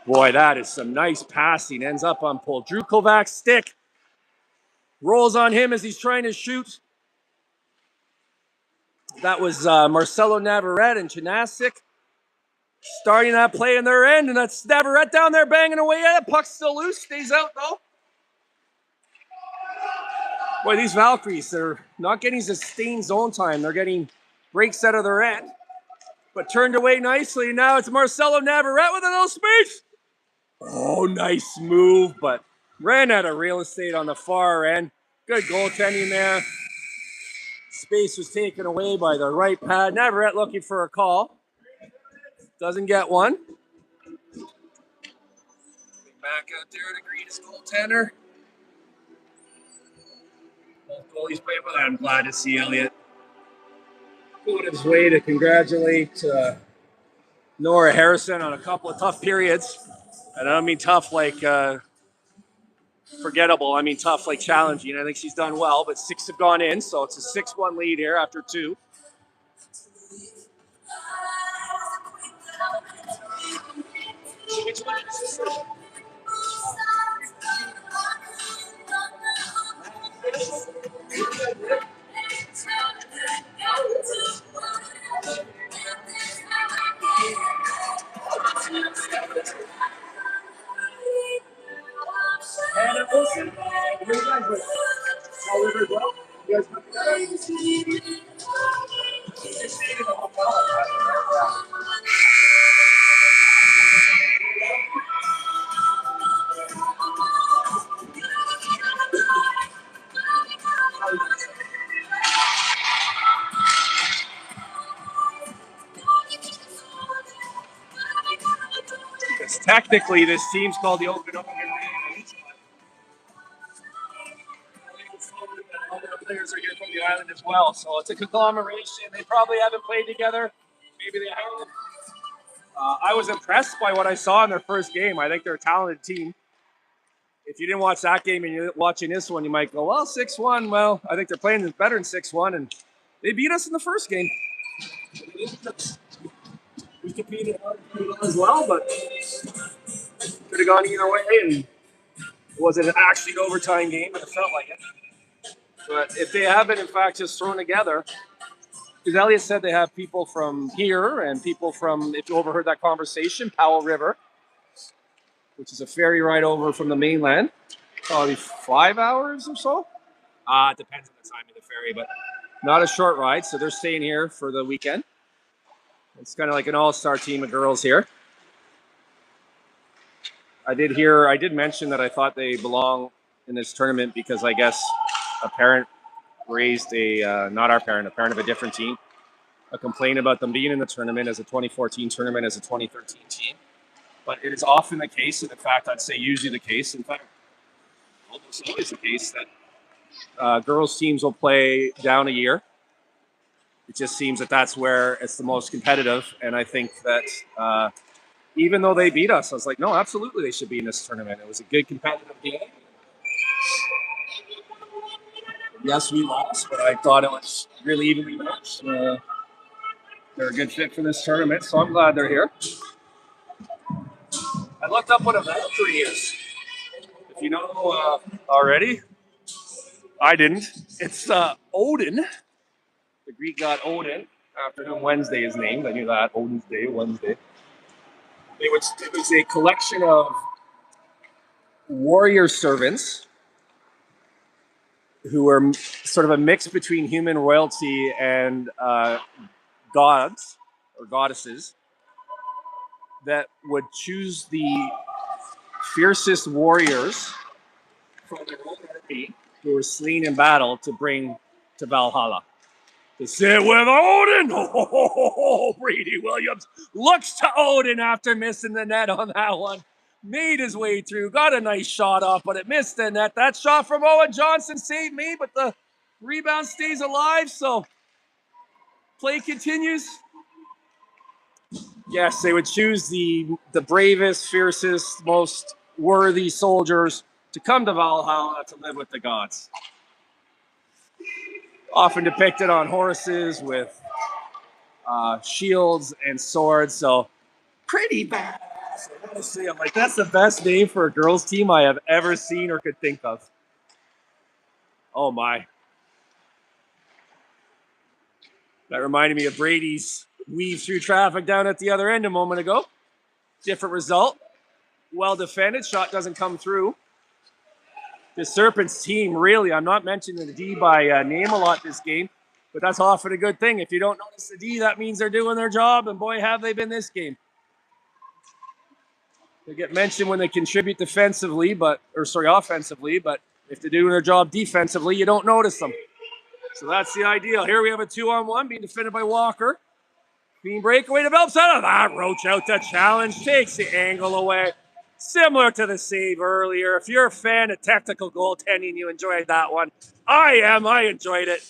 Boy, that is some nice passing. Ends up on pull. Drew Kovac's stick. Rolls on him as he's trying to shoot. That was Marcelo Navarrete and Chanasic starting that play in their end. And that's Navarrete down there banging away at it. Puck's still loose. Stays out, though. Boy, these Valkyries, they're not getting sustained zone time. They're getting breaks out of their end. But turned away nicely. Now it's Marcelo Navarrete with a little space. Oh, nice move, but ran out of real estate on the far end. Good goaltending there. Space was taken away by the right pad. Navarrete looking for a call. Doesn't get one. Back out there to greet his goaltender. Both goalies playing with that. I'm glad to see Elliott going his way to congratulate Nora Harrison on a couple of tough periods. And I don't mean tough like forgettable. I mean tough like challenging. I think she's done well, but 6 have gone in, so it's a 6-1 lead here after 2. Hannah Wilson, what are you guys with? How are you well? You guys put together? Because technically this team's called the Open Open League. All the players are here from the island as well, so it's a conglomeration. They probably haven't played together. Maybe they haven't. I was impressed by what I saw in their first game. I think they're a talented team. If you didn't watch that game and you're watching this one, you might go, well, 6-1. Well, I think they're playing better than 6-1, and they beat us in the first game. We competed hard as well, but could have gone either way, and it wasn't actually an overtime game, but it felt like it. But if they haven't, in fact, just thrown together, because Elliot said they have people from here and people from, if you overheard that conversation, Powell River, which is a ferry ride over from the mainland, probably 5 hours or so. It depends on the time of the ferry, but not a short ride. So they're staying here for the weekend. It's kind of like an all-star team of girls here. I did mention that I thought they belong in this tournament because I guess a parent raised not our parent, a parent of a different team, a complaint about them being in the tournament as a 2014 tournament, as a 2013 team. But it is often the case, and in fact, I'd say usually the case, in fact, almost always the case, that girls' teams will play down a year. It just seems that that's where it's the most competitive, and I think that even though they beat us, I was like, no, absolutely they should be in this tournament. It was a good competitive game. Yes, we lost, but I thought it was really evenly matched. They're a good fit for this tournament, so I'm glad they're here. I looked up what a Valkyrie is. If you know already, I didn't. It's Odin, the Greek god Odin, after whom Wednesday is named. I knew that. Odin's Day, Wednesday. It was a collection of warrior servants who were sort of a mix between human royalty and gods or goddesses that would choose the fiercest warriors from their own army who were slain in battle to bring to Valhalla. To sit with Odin! Oh, Brady Williams looks to Odin after missing the net on that one. Made his way through, got a nice shot off, but it missed the net. That shot from Owen Johnson saved me, but the rebound stays alive, so play continues. Yes, they would choose the bravest, fiercest, most worthy soldiers to come to Valhalla to live with the gods. Often depicted on horses with shields and swords, so pretty badass. Honestly, I'm like, that's the best name for a girls' team I have ever seen or could think of. Oh my. That reminded me of Brady's weave through traffic down at the other end a moment ago. Different result. Well defended. Shot doesn't come through. The Serpents team, really, I'm not mentioning the D by name a lot this game, but that's often a good thing. If you don't notice the D, that means they're doing their job, and boy, have they been this game. They get mentioned when they contribute offensively, but if they're doing their job defensively, you don't notice them. So that's the ideal. Here we have a 2-on-1 being defended by Walker. Clean breakaway develops out of that. Roach out to challenge, takes the angle away. Similar to the save earlier. If you're a fan of technical goaltending, you enjoyed that one. I am. I enjoyed it.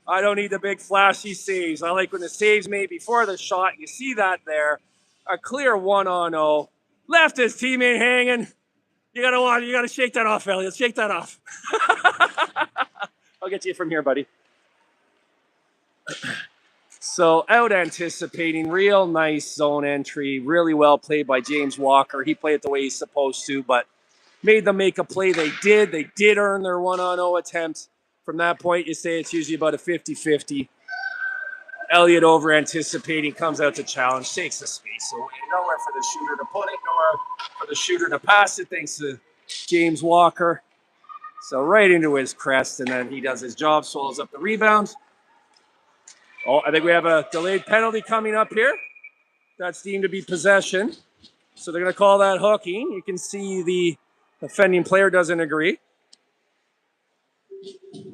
I don't need the big flashy saves. I like when the save's made before the shot. You see that there. A clear 1-0. Left his teammate hanging. You gotta shake that off, Elliot. Shake that off. I'll get to you from here, buddy. So out anticipating, real nice zone entry, really well played by James Walker. He played it the way he's supposed to, but made them make a play. They did earn their 1-0 attempt. From that point, you say it's usually about a 50-50. Elliott over anticipating, comes out to challenge, takes the space away. Nowhere for the shooter to put it, nowhere for the shooter to pass it, thanks to James Walker. So right into his crest, and then he does his job, swallows up the rebound. Oh, I think we have a delayed penalty coming up here. That's deemed to be possession. So they're going to call that hooking. You can see the offending player doesn't agree.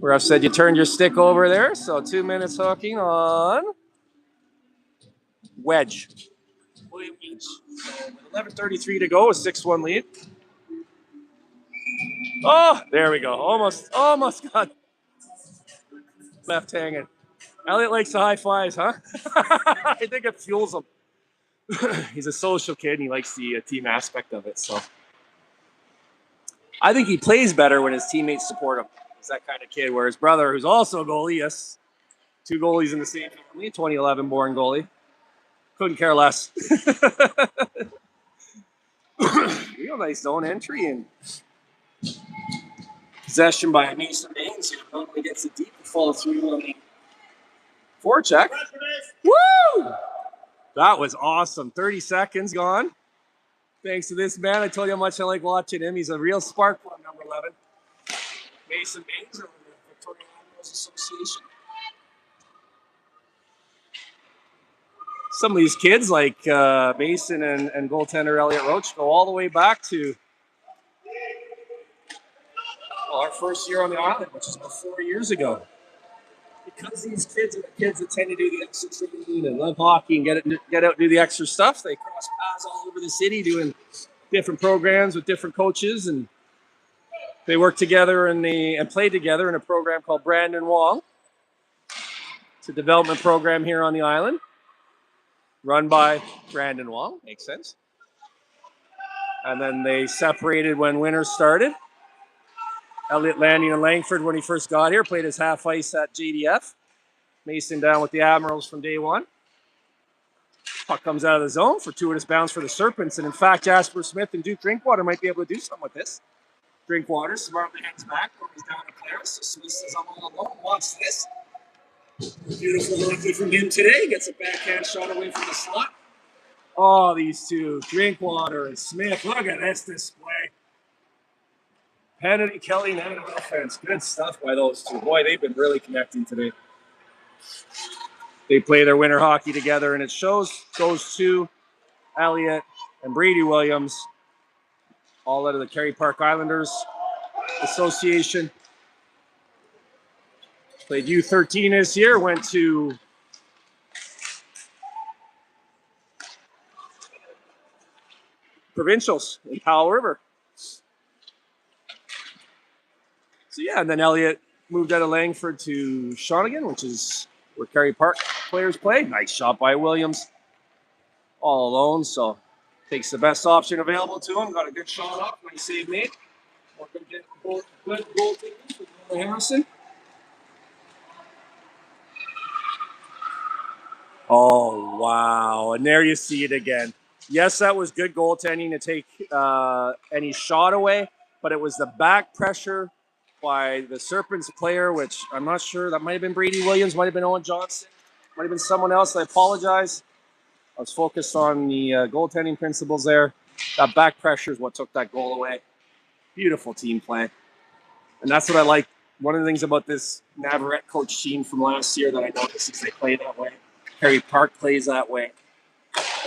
Ref said you turned your stick over there. So 2 minutes hooking on Wedge. William Wedge. So with 11:33 to go, a 6-1 lead. Oh, there we go. Almost got left hanging. Elliot likes the high fives, huh? I think it fuels him. He's a social kid and he likes the team aspect of it. So I think he plays better when his teammates support him. He's that kind of kid. Where his brother, who's also a goalie, yes, 2 goalies in the same family, 2011 born goalie, couldn't care less. Real nice zone entry and possession by Mason Baines, who normally gets it deep and follows through on the forecheck. Woo! That was awesome. 30 seconds gone. Thanks to this man. I told you how much I like watching him. He's a real spark for number 11. Mason Baines of the Victoria Admirals Association. Some of these kids, like Mason and goaltender Elliot Roach, go all the way back to our first year on the island, which is about 4 years ago. Because these kids are the kids that tend to do the extra training and love hockey and get out and do the extra stuff, they cross paths all over the city doing different programs with different coaches, and they work together and play together in a program called Brandon Wong. It's a development program here on the island, run by Brandon Wong. Makes sense. And then they separated when winter started. Elliot landing in Langford when he first got here, played his half ice at JDF. Mason down with the Admirals from day one. Puck comes out of the zone, fortuitous bounce for the Serpents. And in fact, Jasper Smith and Duke Drinkwater might be able to do something with this. Drinkwater smartly heads back, goes down to Claris. So Smith says, I'm all alone. Watch this. Beautiful hockey from him today. Gets a backhand shot away from the slot. Oh, these two, Drinkwater and Smith. Look at this display. Kennedy, Kelly, and offense. Good stuff by those two. Boy, they've been really connecting today. They play their winter hockey together, and it shows those two, Elliott and Brady Williams, all out of the Kerry Park Islanders Association. Played U13 this year, went to provincials in Powell River. So yeah, and then Elliott moved out of Langford to Shawnigan, which is where Kerry Park players play. Nice shot by Williams. All alone, so takes the best option available to him. Got a good shot up. Nice save made. Good goal taking for Harrison. Oh, wow. And there you see it again. Yes, that was good goaltending to take any shot away, but it was the back pressure by the Serpents player, which I'm not sure. That might have been Brady Williams, might have been Owen Johnson, might have been someone else. I apologize. I was focused on the goaltending principles there. That back pressure is what took that goal away. Beautiful team play. And that's what I like. One of the things about this Navarrete coach team from last year that I noticed is they play that way. Kerry Park plays that way.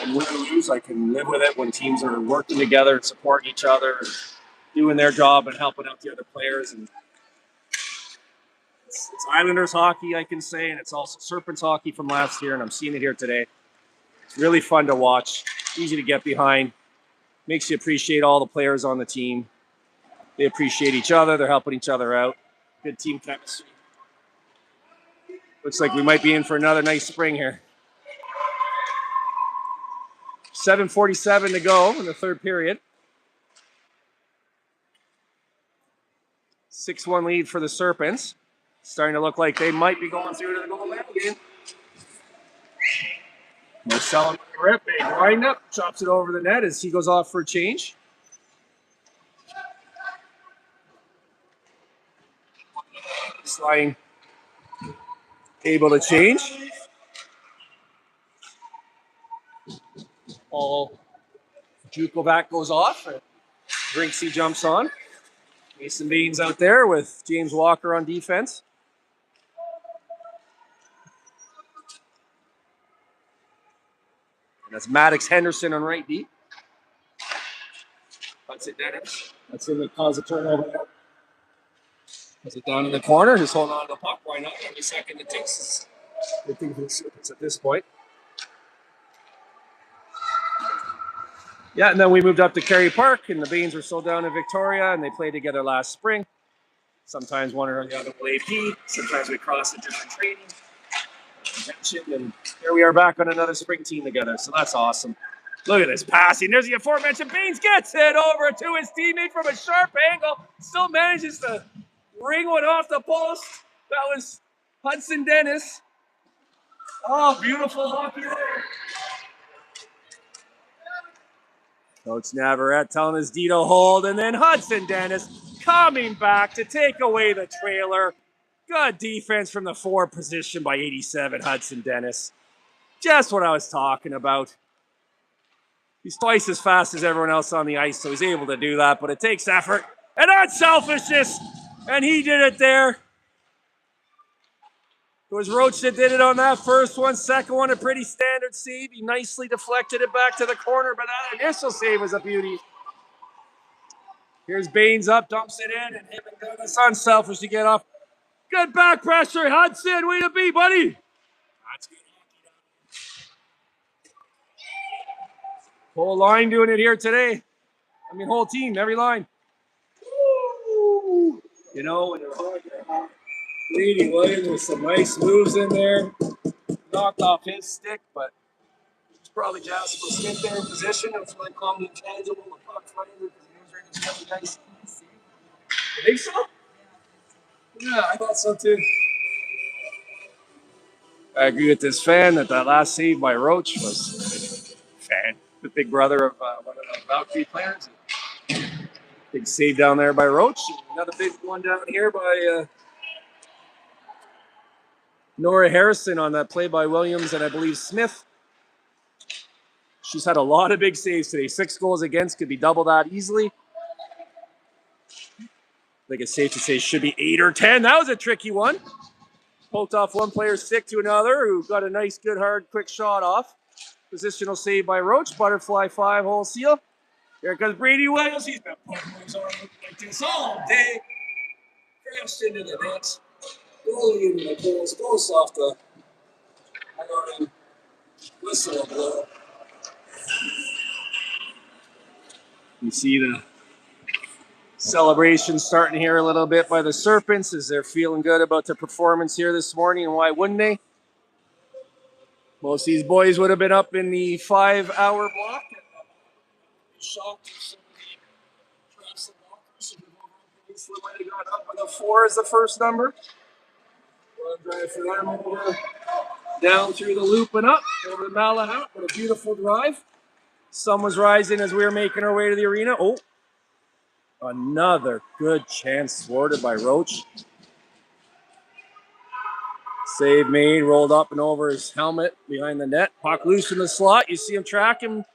And win or lose, I can live with it when teams are working together and supporting each other, and doing their job and helping out the other players. And it's Islanders hockey, I can say, and it's also Serpents hockey from last year, and I'm seeing it here today. It's really fun to watch, easy to get behind, makes you appreciate all the players on the team. They appreciate each other, they're helping each other out. Good team chemistry. Looks like we might be in for another nice spring here. 7:47 to go in the third period. 6-1 lead for the Serpents. Starting to look like they might be going through to the goal line again. Marcel on the rip, big wind up, chops it over the net as he goes off for a change. Sliding, able to change. All Jukovac goes off. Brinksy jumps on. Mason Baines out there with James Walker on defense. And that's Maddox Henderson on right D. Puts it down. That's going to cause a turnover there. Puts it down in the corner. Just holding on to the puck. Why not? Every second it takes is good thing for the Serpents at this point. Yeah, and then we moved up to Kerry Park, and the Baines were still down in Victoria, and they played together last spring. Sometimes one or the other will AP. Sometimes we cross a different training. And here we are back on another spring team together, so that's awesome. Look at this passing. There's the aforementioned Baines. Gets it over to his teammate from a sharp angle. Still manages to ring one off the post. That was Hudson Dennis. Oh, beautiful hockey there. Coach Navarrete telling his D to hold, and then Hudson Dennis coming back to take away the trailer. Good defense from the forward position by 87, Hudson Dennis. Just what I was talking about. He's twice as fast as everyone else on the ice, so he's able to do that, but it takes effort and unselfishness, and he did it there. It was Roach that did it on that first one. Second one, a pretty standard save. He nicely deflected it back to the corner, but that initial save was a beauty. Here's Baines up, dumps it in, and him and Dennis unselfish to get off. Good back pressure, Hudson. Way to be, buddy. That's good. Whole line doing it here today. I mean, whole team, every line. Woo! You know, when they're hard, Brady Williams with some nice moves in there. Knocked off his stick, but it's probably Jasper Smith there in position. That's what I call the intangible. The puck running because he was ready to nice. You think so? Yeah, I thought so too. I agree with this fan that last save by Roach was the big brother of one of the Valkyrie players. Big save down there by Roach. Another big one down here by Nora Harrison on that play by Williams and I believe Smith. She's had a lot of big saves today. 6 goals against, could be double that easily. I think it's safe to say should be 8 or 10. That was a tricky one. Poked off one player's stick to another who got a nice, good, hard, quick shot off. Positional save by Roach. Butterfly 5-hole seal. Here comes Brady Williams. He's been putting his arm like this all day. Crashed into the net. Goalie into the goals. Goes off the iron. Whistle blow. You see the celebration starting here a little bit by the Serpents as they're feeling good about their performance here this morning, and why wouldn't they? Most of these boys would have been up in the 5-hour block. Shocked if somebody drops the walkers. So might have gone up with a 4 as the first number. Drive for them over, down through the loop and up over the Malahat. What a beautiful drive. Sun was rising as we were making our way to the arena. Oh, another good chance thwarted by Roach. Save made, rolled up and over his helmet behind the net. Puck loose in the slot. You see him tracking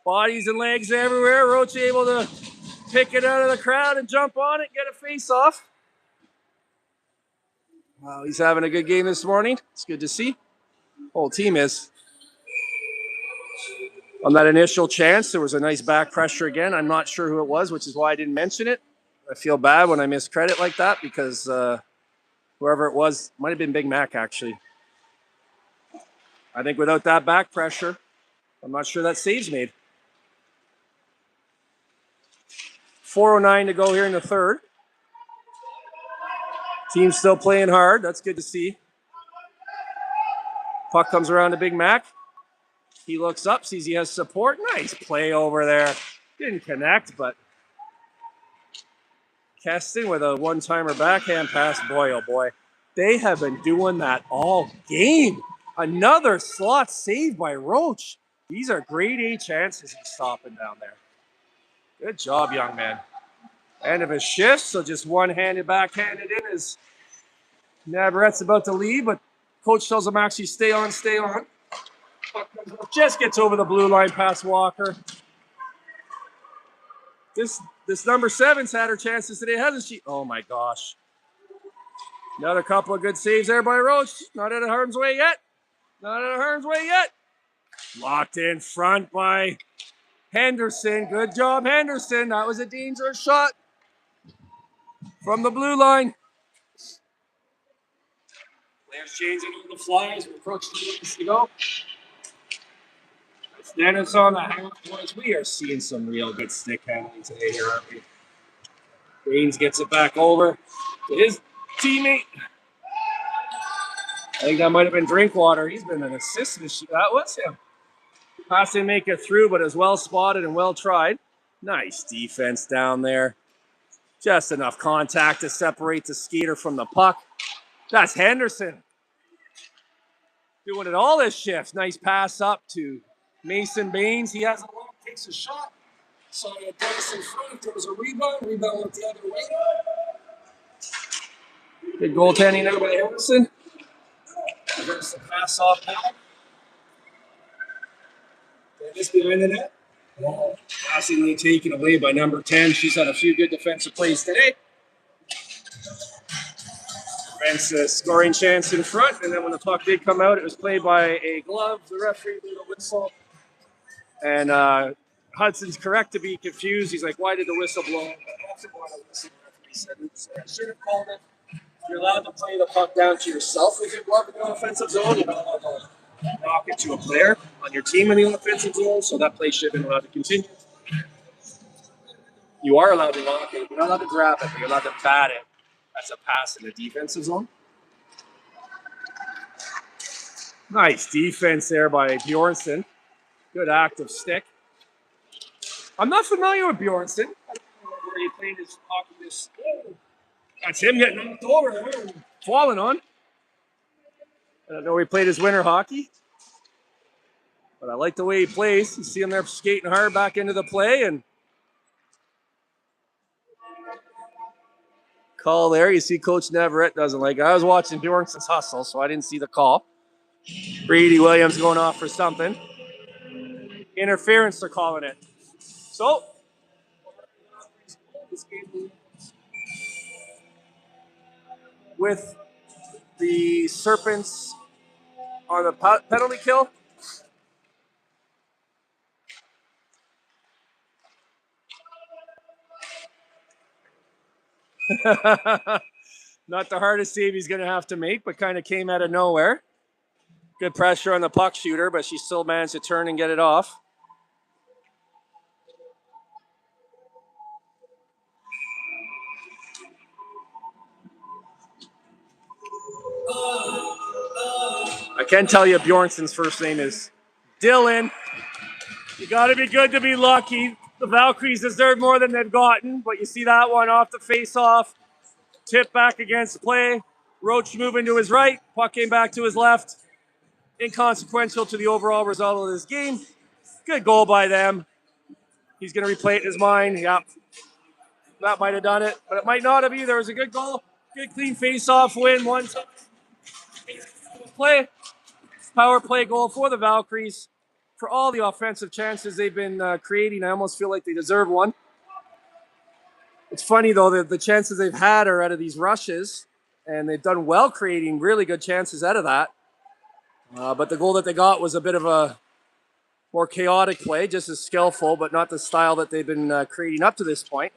bodies and legs everywhere. Roach able to pick it out of the crowd and jump on it, get a face off. Wow, he's having a good game this morning. It's good to see. Whole team is. On that initial chance, there was a nice back pressure again. I'm not sure who it was, which is why I didn't mention it. I feel bad when I miss credit like that because whoever it was, might have been Big Mac actually. I think without that back pressure, I'm not sure that save's made. 4:09 to go here in the third. Team's still playing hard. That's good to see. Puck comes around to Big Mac. He looks up, sees he has support. Nice play over there. Didn't connect, but Keston with a one-timer backhand pass. Boy, oh boy. They have been doing that all game. Another slot save by Roach. These are grade A chances he's stopping down there. Good job, young man. End of his shift, so just one-handed backhanded in as Navarrette's about to leave, but coach tells him actually stay on, stay on. Just gets over the blue line past Walker. This number 7's had her chances today, hasn't she? Oh my gosh. Another couple of good saves there by Roach. Not out of harm's way yet. Not out of harm's way yet. Locked in front by Henderson. Good job, Henderson. That was a dangerous shot from the blue line. Players changing on the fly as we approach the minutes to go. Dennis on the half points. We are seeing some real good stick handling today here, aren't we? Baines gets it back over to his teammate. I think that might have been Drinkwater. He's been an assist this year. That was him. Pass didn't make it through, but it was well spotted and well tried. Nice defense down there. Just enough contact to separate the skater from the puck. That's Henderson. Doing it all this shift. Nice pass up to Mason Baines. He has a long, takes a shot. Saw it Dennis in front. There was a rebound. Rebound went the other way. Good goaltending there by Henderson. There's the pass off now. Dennis behind the net. Passingly taken away by number 10. She's had a few good defensive plays today. Prevents a scoring chance in front, and then when the puck did come out, it was played by a glove. The referee blew a whistle. And Hudson's correct to be confused. He's like, why did the whistle blow? I should have called it. You're allowed to play the puck down to yourself with your glove in the offensive zone. You're not allowed to knock it to a player on your team in the offensive zone, so that play should have been allowed to continue. You are allowed to knock it. You're not allowed to grab it, but you're allowed to bat it. That's a pass in the defensive zone. Nice defense there by Bjornsson. Good active stick. I'm not familiar with Bjornsson. I don't know where he played his hockey this. Oh, that's him getting knocked over. Falling on. I don't know where he played his winter hockey. But I like the way he plays. You see him there skating hard back into the play. And call there. You see Coach Navarrette doesn't like it. I was watching Bjornsson's hustle, so I didn't see the call. Brady Williams going off for something. Interference, they're calling it. So, with the Serpents on the penalty kill. Not the hardest save he's going to have to make, but kind of came out of nowhere. Good pressure on the puck shooter, but she still managed to turn and get it off. I can tell you Bjornsson's first name is Dylan. You got to be good to be lucky. The Valkyries deserve more than they've gotten, but you see that one off the face-off. Tip back against play. Roach moving to his right. Puck came back to his left. Inconsequential to the overall result of this game. Good goal by them. He's going to replay it in his mind. Yep. That might have done it, but it might not have either. It was a good goal. Good clean face-off win. One play. Power play goal for the Valkyries. For all the offensive chances they've been creating, I almost feel like they deserve one. It's funny, though, that the chances they've had are out of these rushes, and they've done well creating really good chances out of that. But the goal that they got was a bit of a more chaotic play, just as skillful, but not the style that they've been creating up to this point.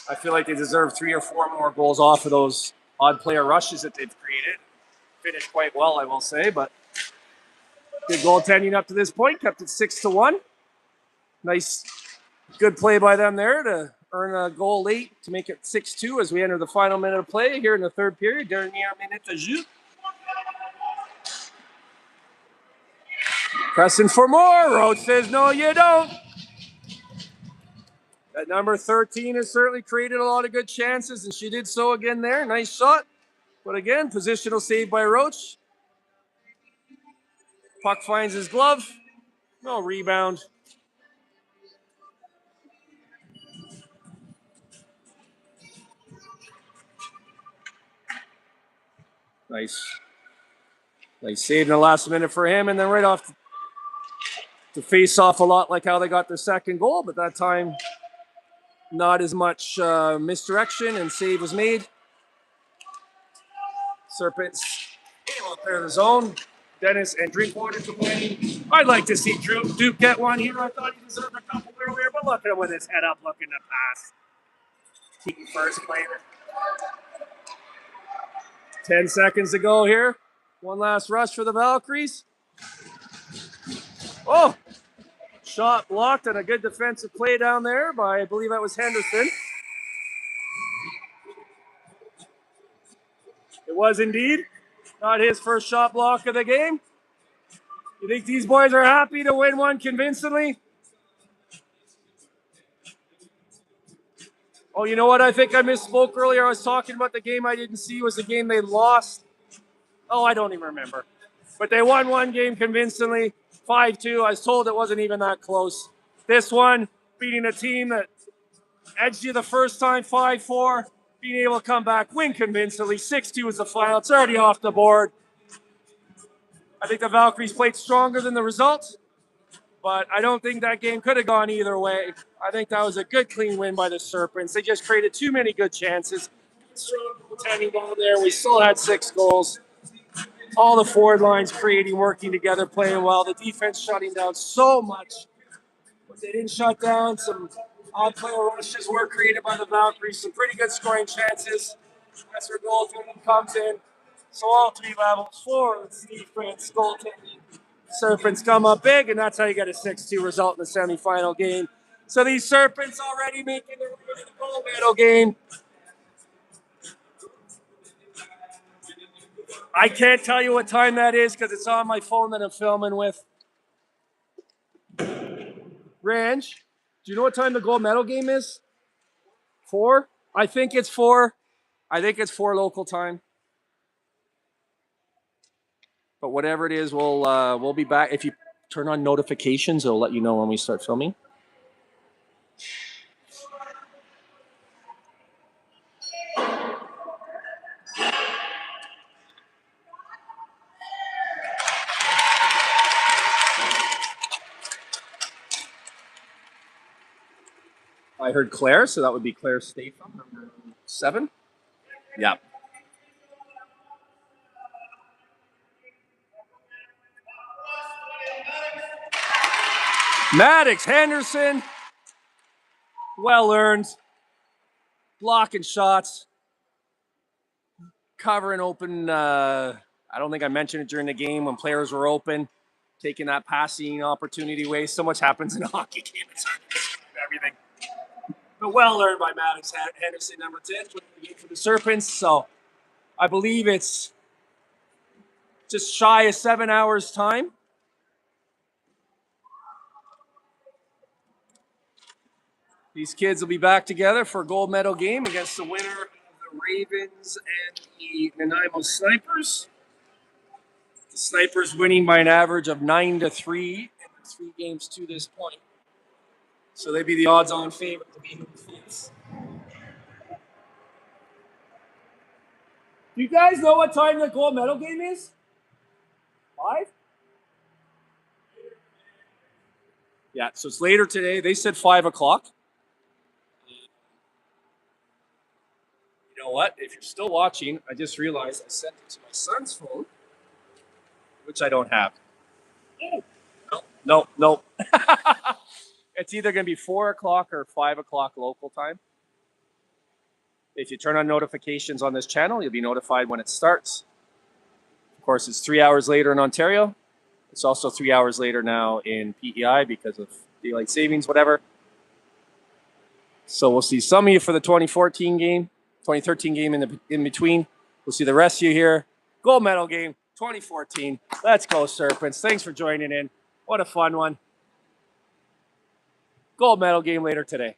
I feel like they deserve 3 or 4 more goals off of those odd player rushes that they've created. Finished quite well, I will say, but good goaltending up to this point, kept it 6-1. Nice, good play by them there to earn a goal late to make it 6-2 as we enter the final minute of play here in the third period. Dernière minute de jeu. Pressing for more. Roach says, no, you don't. That number 13 has certainly created a lot of good chances, and she did so again there. Nice shot. But again, positional save by Roach. Puck finds his glove. No rebound. Nice save in the last minute for him, and then right off to face off a lot like how they got their second goal, but that time not as much misdirection, and save was made. Serpents able to clear the zone. Dennis and Drinkwater to win. I'd like to see Duke get one here. I thought he deserved a couple earlier, but look at him with his head up looking to pass. Team first player. 10 seconds to go here. One last rush for the Valkyries. Oh! Shot blocked and a good defensive play down there by, I believe that was Henderson. It was indeed. Not his first shot block of the game. You think these boys are happy to win one convincingly? Oh, you know what? I think I misspoke earlier. I was talking about the game I didn't see was the game they lost. Oh, I don't even remember. But they won one game convincingly, 5-2. I was told it wasn't even that close. This one, beating a team that edged you the first time, 5-4, being able to come back, win convincingly. 6-2 is the final. It's already off the board. I think the Valkyries played stronger than the result, but I don't think that game could have gone either way. I think that was a good, clean win by the Serpents. They just created too many good chances. Strong goaltending ball there. We still had 6 goals. All the forward lines creating, working together, playing well. The defense shutting down so much. But they didn't shut down. Some odd player rushes were created by the Valkyries. Some pretty good scoring chances. That's where goaltending comes in. So all 3 levels, forwards, defense, goaltending. Serpents come up big, and that's how you get a 6-2 result in the semifinal game. So these Serpents already making their way to the gold medal game. I can't tell you what time that is because it's on my phone that I'm filming with. Range, do you know what time the gold medal game is? 4? I think it's 4. I think it's 4 local time. But whatever it is, we'll be back. If you turn on notifications, it'll let you know when we start filming. I heard Claire, so that would be Claire Statham, number 7. Yeah. Maddox, Henderson, well earned, blocking shots, covering open. I don't think I mentioned it during the game when players were open, taking that passing opportunity away. So much happens in a hockey game. It's hard to describe everything. But well earned by Maddox, Henderson, number 10, for the Serpents. So I believe it's just shy of 7 hours time. These kids will be back together for a gold medal game against the winner of the Ravens and the Nanaimo Snipers. The Snipers winning by an average of 9-3 in the 3 games to this point. So they'd be the odds-on favorite to beat the Fits. Do you guys know what time the gold medal game is? 5? Yeah, so it's later today. They said 5 o'clock. You know what? If you're still watching, I just realized I sent it to my son's phone, which I don't have. No. It's either going to be 4 o'clock or 5 o'clock local time. If you turn on notifications on this channel, you'll be notified when it starts. Of course, it's 3 hours later in Ontario. It's also 3 hours later now in PEI because of daylight savings, whatever. So we'll see some of you for the 2013 game in between. We'll see the rest of you here. Gold medal game, 2014. Let's go, Serpents. Thanks for joining in. What a fun one. Gold medal game later today.